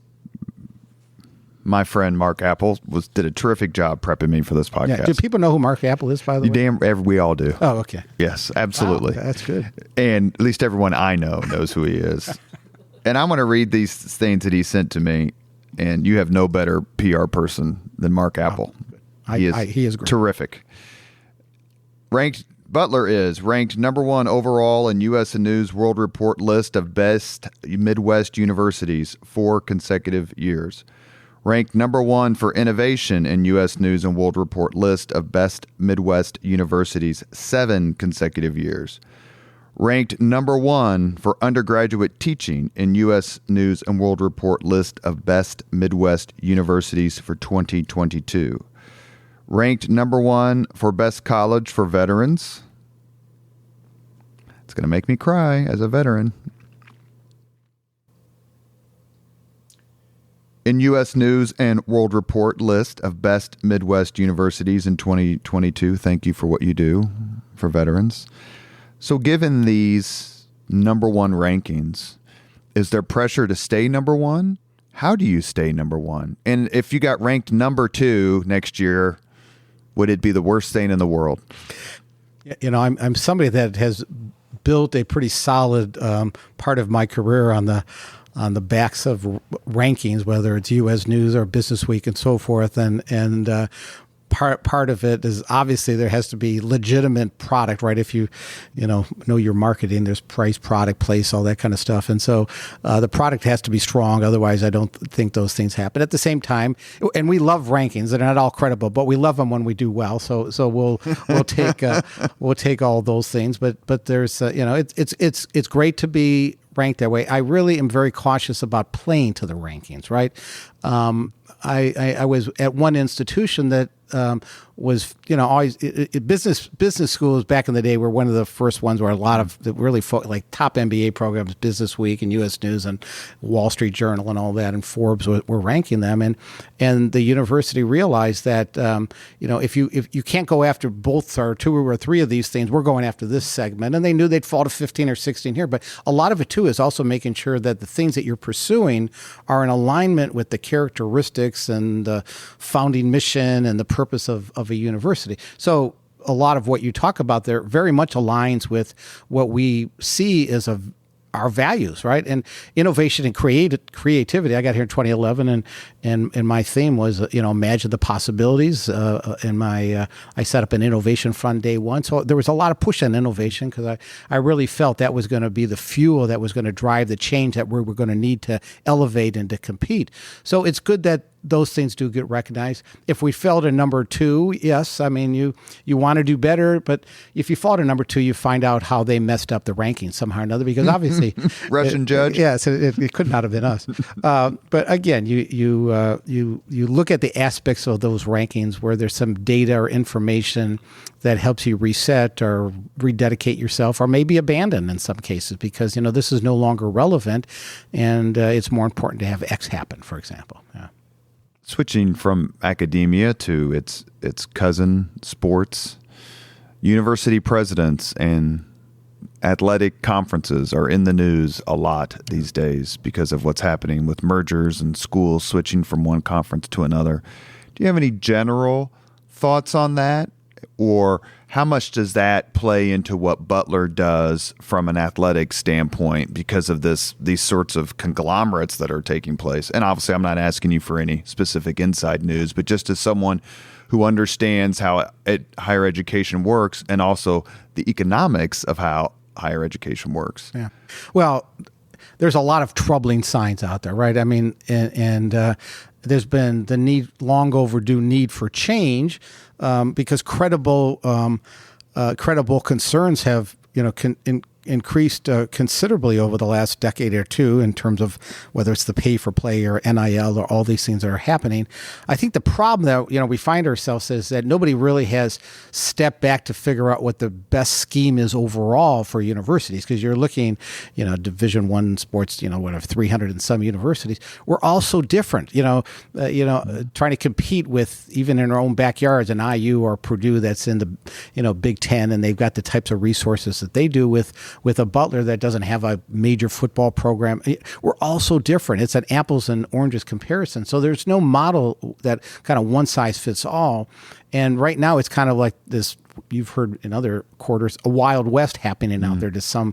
A: My friend Mark Apple did a terrific job prepping me for this podcast.
B: Yeah. Do people know who Mark Apple is, by the way?
A: We all do.
B: Oh, okay.
A: Yes, absolutely.
B: Wow, that's good.
A: And at least everyone I know knows who he is. And I'm going to read these things that he sent to me. And you have no better PR person than Mark Apple. He is great. Terrific. Butler is ranked number 1 overall in U.S. News World Report list of best Midwest universities 4 consecutive years. Ranked number 1 for innovation in U.S. News and World Report list of best Midwest universities 7 consecutive years. Ranked number 1 for undergraduate teaching in U.S. News and World Report list of best Midwest universities for 2022. Ranked number 1 for best college for veterans. It's going to make me cry as a veteran. In U.S. News and World Report list of best Midwest universities in 2022. Thank you for what you do for veterans. So given these number 1 rankings, is there pressure to stay number 1? How do you stay number 1? And if you got ranked number 2 next year, would it be the worst thing in the world?
B: I'm somebody that has built a pretty solid part of my career on the backs of rankings, whether it's U.S. News or Business Week and so forth. And part of it is obviously there has to be legitimate product, right? If you know your marketing, there's price, product, place, all that kind of stuff. And so the product has to be strong. Otherwise, I don't think those things happen. At the same time, and we love rankings. They're not all credible, but we love them when we do well. So we'll take all those things. But there's it's great to be ranked that way. I really am very cautious about playing to the rankings, right? I was at one institution that was, always business schools back in the day were one of the first ones where a lot of the really like top MBA programs, Business Week and U.S. News and Wall Street Journal and all that, and Forbes were ranking them, and the university realized that if you can't go after both or 2 or 3 of these things, we're going after this segment, and they knew they'd fall to 15 or 16 here. But a lot of it too is also making sure that the things that you're pursuing are in alignment with the characteristics and the founding mission and the purpose of a university. So a lot of what you talk about there very much aligns with what we see as our values, right? And innovation and creativity. I got here in 2011, and my theme was, imagine the possibilities. And I set up an innovation fund day 1. So there was a lot of push on innovation because I really felt that was going to be the fuel that was going to drive the change that we were going to need to elevate and to compete. So it's good that those things do get recognized. If we fell to number 2, yes, I mean, you want to do better, but if you fall to number 2, you find out how they messed up the rankings somehow or another, because obviously certainly
A: Russian judge.
B: Yes, it could not have been us. But again, you look at the aspects of those rankings where there's some data or information that helps you reset or rededicate yourself, or maybe abandon in some cases because this is no longer relevant, and it's more important to have X happen, for example. Yeah.
A: Switching from academia to its cousin, sports, university presidents and athletic conferences are in the news a lot these days because of what's happening with mergers and schools switching from one conference to another. Do you have any general thoughts on that? Or how much does that play into what Butler does from an athletic standpoint because of these sorts of conglomerates that are taking place? And obviously, I'm not asking you for any specific inside news, but just as someone who understands how higher education works and also the economics of how higher education works.
B: Yeah. Well, there's a lot of troubling signs out there, right? I mean, and there's been the long overdue need for change because credible concerns have increased considerably over the last decade or two in terms of whether it's the pay for play or NIL or all these things that are happening. I think the problem that we find ourselves is that nobody really has stepped back to figure out what the best scheme is overall for universities, because you're looking, Division I sports, 300 and some universities. We're all so different, trying to compete with even in our own backyards, an IU or Purdue that's in the Big Ten, and they've got the types of resources that they do with a Butler that doesn't have a major football program. We're all so different. It's an apples and oranges comparison. So there's no model that kind of one size fits all. And right now it's kind of like this, you've heard in other quarters, a Wild West happening out there to some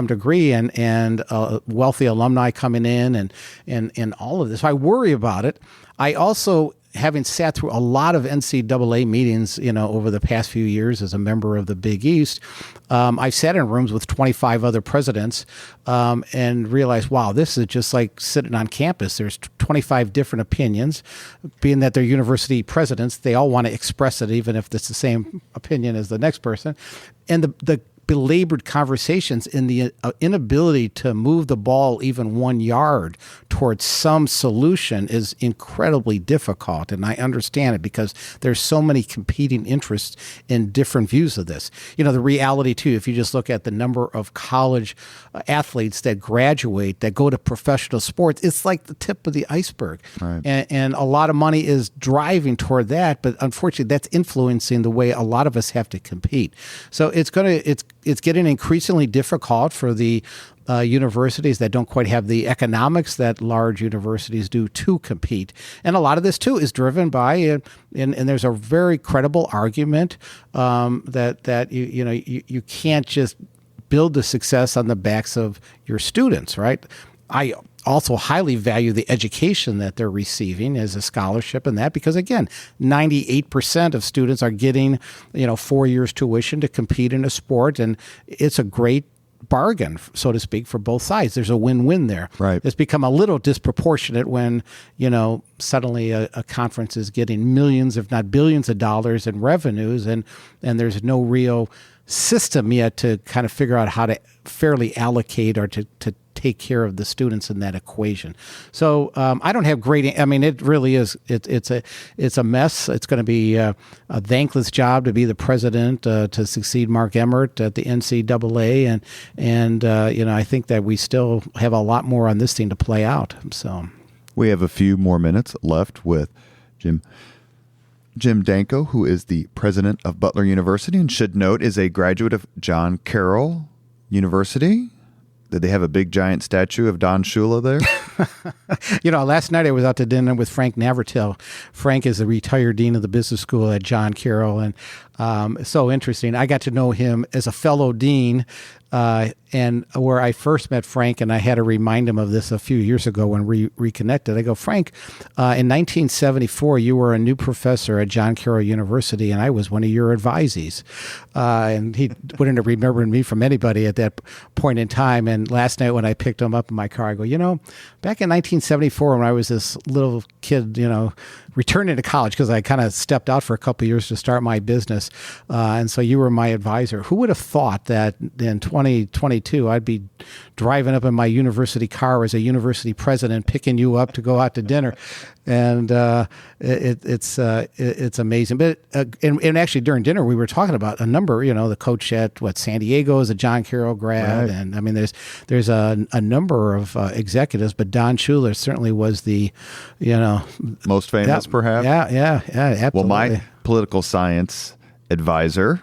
B: degree, and wealthy alumni coming in and all of this. I worry about it. I also, having sat through a lot of NCAA meetings, over the past few years as a member of the Big East, I've sat in rooms with 25 other presidents and realized, wow, this is just like sitting on campus. There's 25 different opinions. Being that they're university presidents, they all want to express it, even if it's the same opinion as the next person. And the belabored conversations in the inability to move the ball even 1 yard towards some solution is incredibly difficult. And I understand it because there's so many competing interests in different views of this. The reality too, if you just look at the number of college athletes that graduate, that go to professional sports, it's like the tip of the iceberg.
A: Right.
B: And a lot of money is driving toward that, but unfortunately that's influencing the way a lot of us have to compete. So it's getting increasingly difficult for the universities that don't quite have the economics that large universities do to compete. And a lot of this, too, is driven by, and there's a very credible argument that you can't just build the success on the backs of your students, right? I also highly value the education that they're receiving as a scholarship and that, because again, 98% of students are getting, 4 years tuition to compete in a sport, and it's a great bargain, so to speak, for both sides. There's a win-win there.
A: Right.
B: It's become a little disproportionate when, suddenly a conference is getting millions, if not billions of dollars in revenues, and there's no real system yet to kind of figure out how to fairly allocate or to take care of the students in that equation. So I don't have great. I mean, it really is. It's a mess. It's going to be a thankless job to be the president to succeed Mark Emmert at the NCAA, and I think that we still have a lot more on this thing to play out. So
A: we have a few more minutes left with Jim Danko, who is the president of Butler University, and should note is a graduate of John Carroll University. Did they have a big giant statue of Don Shula there?
B: Last night I was out to dinner with Frank Navratil. Frank is the retired dean of the business school at John Carroll, and so interesting. I got to know him as a fellow dean, and where I first met Frank, and I had to remind him of this a few years ago when we reconnected. I go, Frank, in 1974, you were a new professor at John Carroll University, and I was one of your advisees. And he wouldn't have remembered me from anybody at that point in time. And last night when I picked him up in my car, I go, back in 1974 when I was this little kid, returning to college, because I kind of stepped out for a couple of years to start my business. And so you were my advisor. Who would have thought that in 2022, I'd be driving up in my university car as a university president, picking you up to go out to dinner. And it's amazing. But and actually during dinner, we were talking about a number, the coach at San Diego is a John Carroll grad. Right. And I mean, there's a number of executives, but Don Schuler certainly was the,
A: most famous, perhaps.
B: Yeah, absolutely.
A: Well, my political science advisor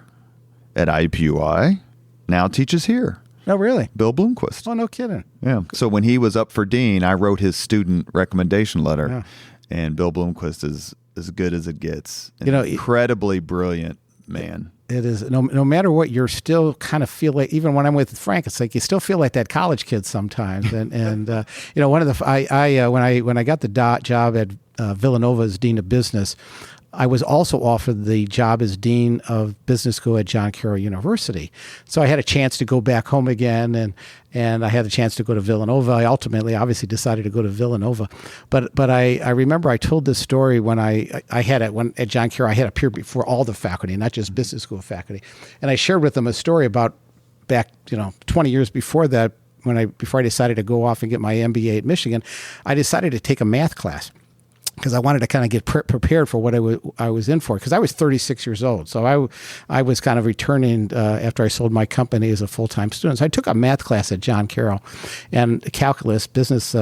A: at IUPUI now teaches here.
B: Oh, really?
A: Bill Bloomquist.
B: Oh, no kidding.
A: Yeah. So when he was up for dean, I wrote his student recommendation letter, and Bill Bloomquist is as good as it gets. An incredibly brilliant man.
B: It is. No matter what, you're still kind of feel like, even when I'm with Frank, it's like you still feel like that college kid sometimes. And one of the when I got the job at Villanova as dean of business, I was also offered the job as dean of business school at John Carroll University. So I had a chance to go back home again, and I had a chance to go to Villanova. I ultimately, obviously, decided to go to Villanova. But I remember I told this story when at John Carroll, I had appeared before all the faculty, not just business school faculty. And I shared with them a story about back, 20 years before that, before I decided to go off and get my MBA at Michigan, I decided to take a math class, because I wanted to kind of get prepared for what I was in for, because I was 36 years old. So I was kind of returning after I sold my company as a full-time student. So I took a math class at John Carroll, and calculus, business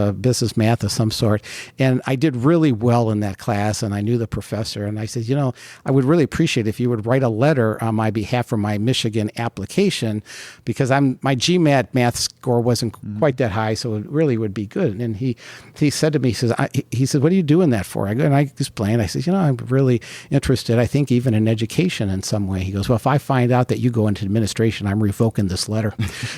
B: math of some sort. And I did really well in that class, and I knew the professor. And I said, I would really appreciate if you would write a letter on my behalf for my Michigan application, because my GMAT math score wasn't quite that high, so it really would be good. And he said to me, he said, what are you doing that for? And I explained, I said, I'm really interested, I think, even in education in some way. He goes, well, if I find out that you go into administration, I'm revoking this letter.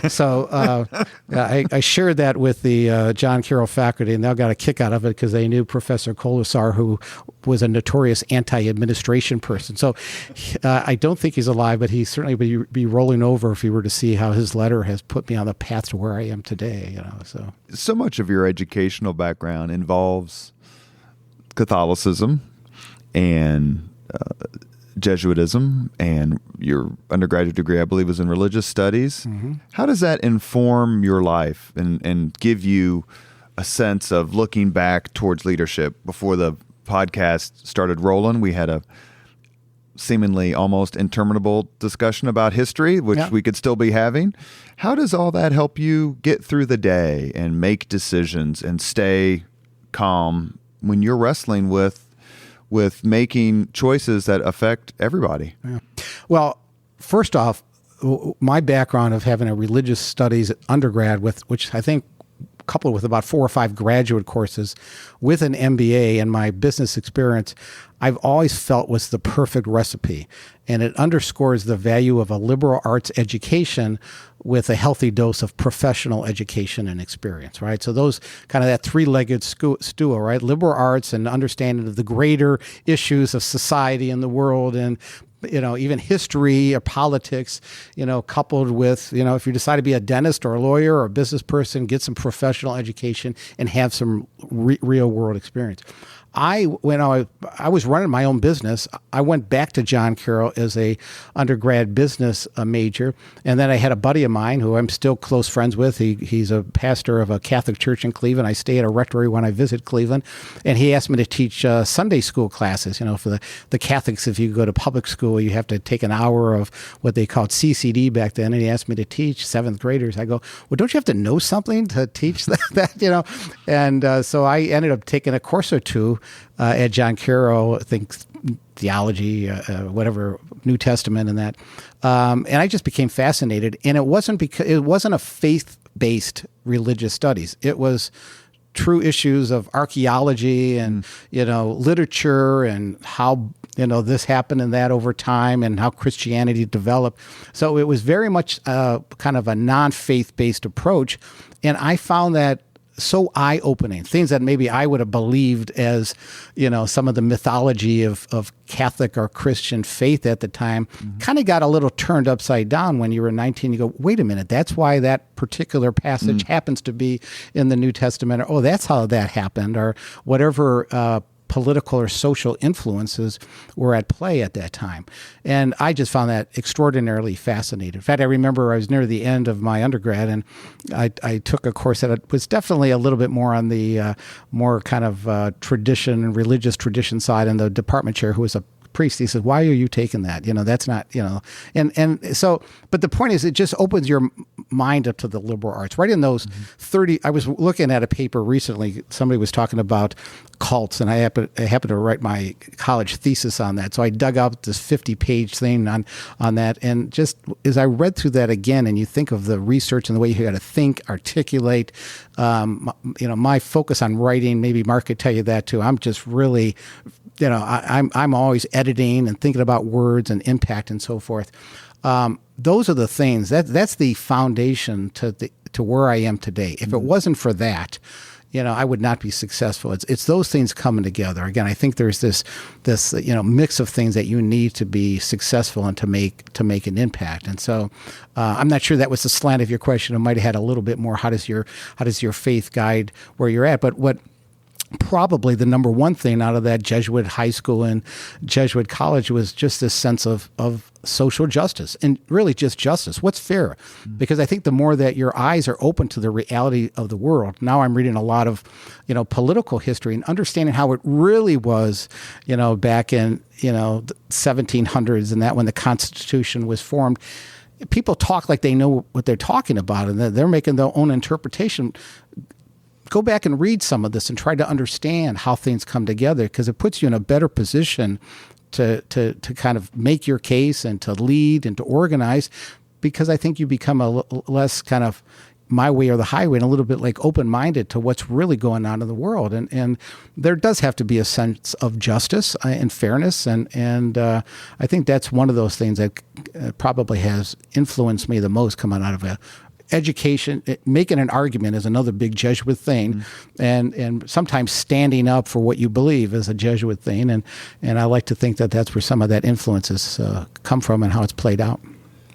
B: So I shared that with the John Carroll faculty, and they all got a kick out of it because they knew Professor Kolasar, who was a notorious anti-administration person. So I don't think he's alive, but he certainly would be rolling over if he were to see how his letter has put me on the path to where I am today. So
A: much of your educational background involves Catholicism and Jesuitism, and your undergraduate degree, I believe, was in religious studies. Mm-hmm. How does that inform your life and give you a sense of looking back towards leadership? Before the podcast started rolling, we had a seemingly almost interminable discussion about history, which we could still be having. How does all that help you get through the day and make decisions and stay calm when you're wrestling with making choices that affect everybody?
B: Yeah. Well, first off, my background of having a religious studies undergrad, which I think coupled with about 4 or 5 graduate courses with an MBA and my business experience, I've always felt was the perfect recipe. And it underscores the value of a liberal arts education with a healthy dose of professional education and experience, right? So those kind of that 3-legged stool, right? Liberal arts and understanding of the greater issues of society and the world, and even history or politics, coupled with, if you decide to be a dentist or a lawyer or a business person, get some professional education and have some real world experience. When I was running my own business, I went back to John Carroll as a undergrad business major, and then I had a buddy of mine who I'm still close friends with. He's a pastor of a Catholic church in Cleveland. I stay at a rectory when I visit Cleveland, and he asked me to teach Sunday school classes. For the Catholics, if you go to public school, you have to take an hour of what they called CCD back then, and he asked me to teach 7th graders. I go, well, don't you have to know something to teach that? And so I ended up taking a course or two at John Carroll, I think theology, whatever, New Testament and that. And I just became fascinated. And it wasn't a faith-based religious studies. It was true issues of archaeology and, literature and how, this happened and that over time and how Christianity developed. So it was very much kind of a non-faith-based approach. And I found that so eye-opening. Things that maybe I would have believed as, some of the mythology of Catholic or Christian faith at the time kind of got a little turned upside down when you were 19. You go, wait a minute, that's why that particular passage happens to be in the New Testament, or, oh, that's how that happened, or whatever political or social influences were at play at that time. And I just found that extraordinarily fascinating. In fact, I remember I was near the end of my undergrad, and I took a course that was definitely a little bit more on the more kind of tradition and religious tradition side, and the department chair, who was a priest, he said, "Why are you taking that? That's not, and so, but the point is, it just opens your mind up to the liberal arts. Right in those 30, I was looking at a paper recently, somebody was talking about cults, and I happened to write my college thesis on that. So I dug out this 50-page thing on that, and just as I read through that again, and you think of the research and the way you got to think, articulate, my focus on writing, maybe Mark could tell you that too. I'm just really, I'm always editing and thinking about words and impact and so forth. Those are the things that's the foundation to where I am today. If it wasn't for that, I would not be successful. It's those things coming together. Again, I think there's this mix of things that you need to be successful and to make an impact. And so, I'm not sure that was the slant of your question. It might have had a little bit more. How does your faith guide where you're at? But what probably the number one thing out of that Jesuit high school and Jesuit college was just this sense of social justice, and really just justice. What's fair? Because I think the more that your eyes are open to the reality of the world, now I'm reading a lot of, political history and understanding how it really was, back in, the 1700s and that when the Constitution was formed. People talk like they know what they're talking about, and they're making their own interpretation. Go back and read some of this and try to understand how things come together, because it puts you in a better position to kind of make your case and to lead and to organize, because I think you become a less kind of my way or the highway and a little bit like open-minded to what's really going on in the world. And there does have to be a sense of justice and fairness. And I think that's one of those things that probably has influenced me the most coming out of education. Making an argument is another big Jesuit thing, and sometimes standing up for what you believe is a Jesuit thing, and I like to think that that's where some of that influences come from and how it's played out.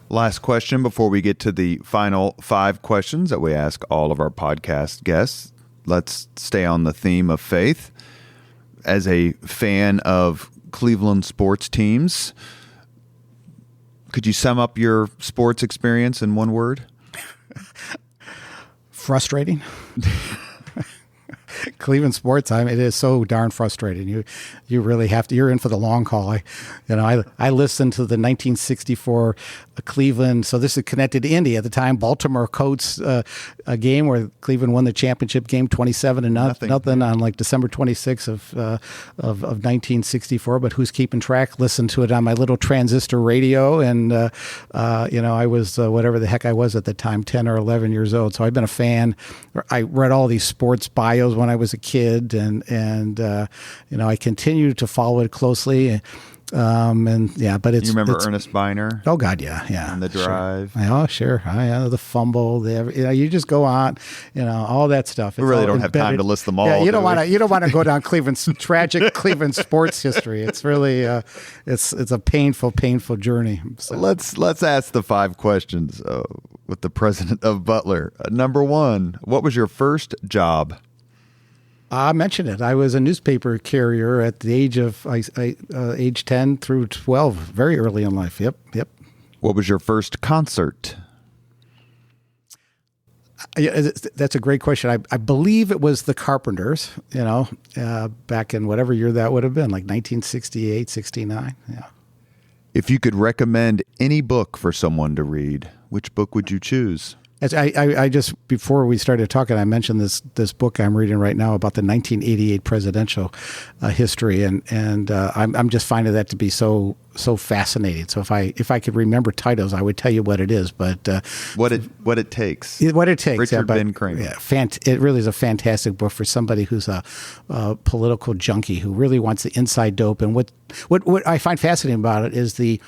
A: Last question before we get to the final 5 questions that we ask all of our podcast guests. Let's stay on the theme of faith. As a fan of Cleveland sports teams, could you sum up your sports experience in one word?
B: Frustrating. Cleveland sports, it is so darn frustrating. You really have to. You're in for the long haul. I listened to the 1964 Cleveland. So this is connected to Indy at the time. Baltimore Colts a game where Cleveland won the championship game 27-0 on like December 26th of 1964. But who's keeping track? Listened to it on my little transistor radio, and I was whatever the heck I was at the time, 10 or 11 years old. So I've been a fan. I read all these sports bios when I was a kid, and I continue to follow it closely. But it's. You remember
A: Ernest Biner?
B: Oh God, yeah.
A: And the drive.
B: Sure. Oh sure, the fumble. You just go on, all that stuff.
A: We really don't have time to list them all.
B: Yeah, you don't want to go down Cleveland's tragic Cleveland sports history. It's really it's a painful journey. So.
A: Let's ask the 5 questions with the president of Butler. Number 1, what was your first job?
B: I mentioned it. I was a newspaper carrier at the age of age 10 through 12, very early in life. Yep.
A: What was your first concert?
B: That's a great question. I believe it was the Carpenters, back in whatever year that would have been, like 1968, 69. Yeah.
A: If you could recommend any book for someone to read, which book would you choose?
B: As I just, before we started talking, I mentioned this book I'm reading right now about the 1988 presidential history, and I'm just finding that to be so fascinating. So if I could remember titles, I would tell you what it is. But
A: what it takes.
B: What it takes.
A: Richard Ben Kramer.
B: Yeah, it really is a fantastic book for somebody who's a political junkie who really wants the inside dope. And what I find fascinating about it is the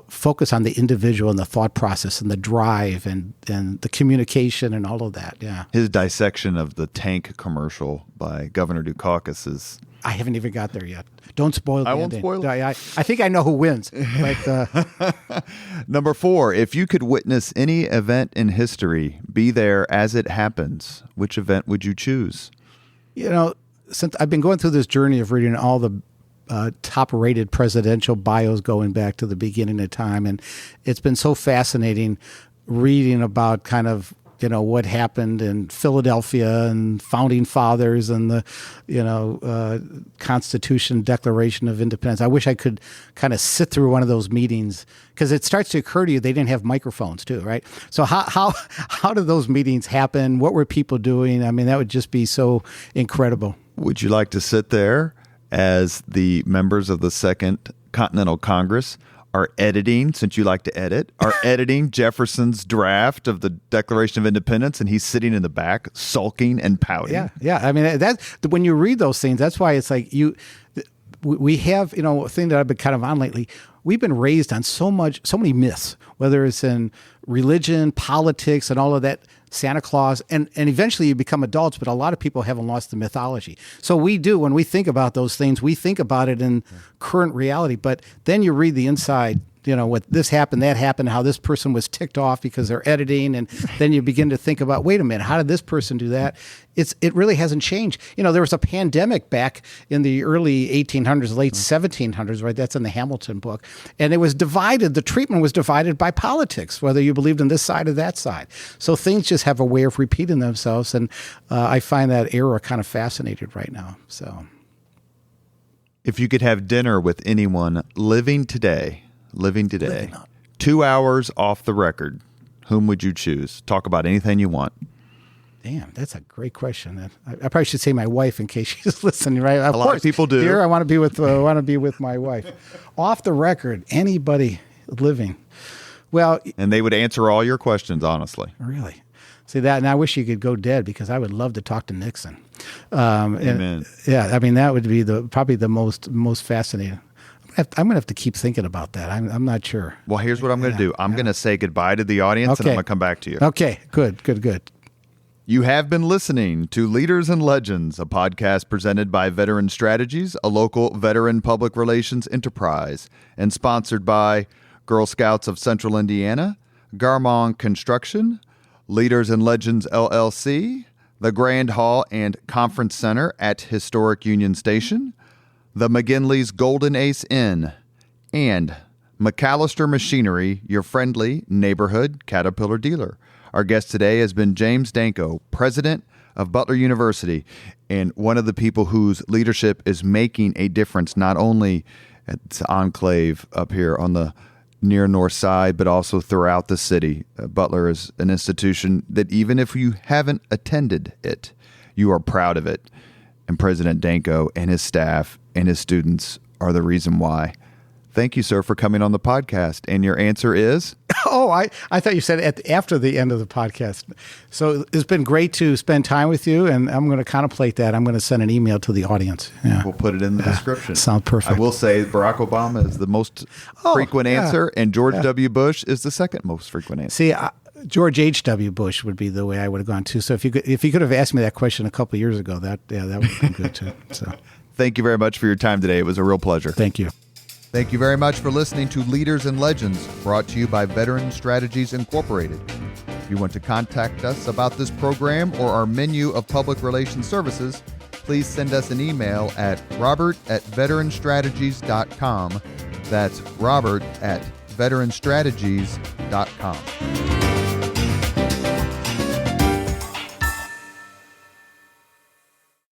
B: focus on the individual and the thought process and the drive and the communication and all of that. Yeah.
A: His dissection of the tank commercial by Governor Dukakis is.
B: I haven't even got there yet. Don't spoil the ending.
A: I won't spoil it.
B: I think I know who wins. But,
A: Number 4, if you could witness any event in history, be there as it happens, which event would you choose?
B: since I've been going through this journey of reading all the top-rated presidential bios going back to the beginning of time, and it's been so fascinating reading about kind of what happened in Philadelphia and founding fathers and the Constitution, Declaration of Independence. I wish I could kind of sit through one of those meetings, because it starts to occur to you they didn't have microphones too, right? So how did those meetings happen? What were people doing? I mean, that would just be so incredible.
A: Would you like to sit there as the members of the Second Continental Congress are editing, since you like to edit, are editing Jefferson's draft of the Declaration of Independence, and he's sitting in the back sulking and pouting?
B: Yeah. I mean, that's when you read those things, that's why it's like we have, a thing that I've been kind of on lately. We've been raised on so many myths, whether it's in religion, politics, and all of that, Santa Claus, and eventually you become adults, but a lot of people haven't lost the mythology. So when we think about those things, we think about it in current reality, but then you read the inside, what this happened, that happened, how this person was ticked off because they're editing, and then you begin to think about, wait a minute, how did this person do that? It really hasn't changed. There was a pandemic back in the early 1800s, late 1700s, right? That's in the Hamilton book. And it was divided. The treatment was divided by politics, whether you believed in this side or that side. So things just have a way of repeating themselves. And I find that era kind of fascinating right now. So,
A: if you could have dinner with anyone living today, 2 hours off the record, whom would you choose? Talk about anything you want.
B: Damn, that's a great question. I probably should say my wife in case she's listening, right?
A: A lot of people do.
B: Dear, I want to be with my wife. Off the record, anybody living. Well,
A: and they would answer all your questions honestly.
B: Really? See that, and I wish you could go dead, because I would love to talk to Nixon.
A: Amen.
B: Yeah, I mean, that would be probably the most fascinating. I'm going to have to keep thinking about that. I'm not sure.
A: Well, here's what I'm going to do. I'm going to say goodbye to the audience, and I'm going to come back to you.
B: Okay, good.
A: You have been listening to Leaders and Legends, a podcast presented by Veteran Strategies, a local veteran public relations enterprise, and sponsored by Girl Scouts of Central Indiana, Garmong Construction, Leaders and Legends LLC, the Grand Hall and Conference Center at Historic Union Station, the McGinley's Golden Ace Inn, and McAllister Machinery, your friendly neighborhood Caterpillar dealer. Our guest today has been James Danko, president of Butler University, and one of the people whose leadership is making a difference, not only at the enclave up here on the near north side, but also throughout the city. Butler is an institution that even if you haven't attended it, you are proud of it. And President Danko and his staff and his students are the reason why. Thank you, sir, for coming on the podcast. And your answer is?
B: Oh, I thought you said after the end of the podcast. So it's been great to spend time with you, and I'm going to contemplate that. I'm going to send an email to the audience. Yeah.
A: We'll put it in the description.
B: Sounds perfect.
A: I will say Barack Obama is the most frequent answer, and George W. Bush is the second most frequent answer.
B: See, George H.W. Bush would be the way I would have gone too. So if you could have asked me that question a couple of years ago, that would have been good too. So
A: thank you very much for your time today. It was a real pleasure.
B: Thank you.
A: Thank you very much for listening to Leaders and Legends, brought to you by Veteran Strategies Incorporated. If you want to contact us about this program or our menu of public relations services, please send us an email at robert@veteranstrategies.com. That's robert@veteranstrategies.com.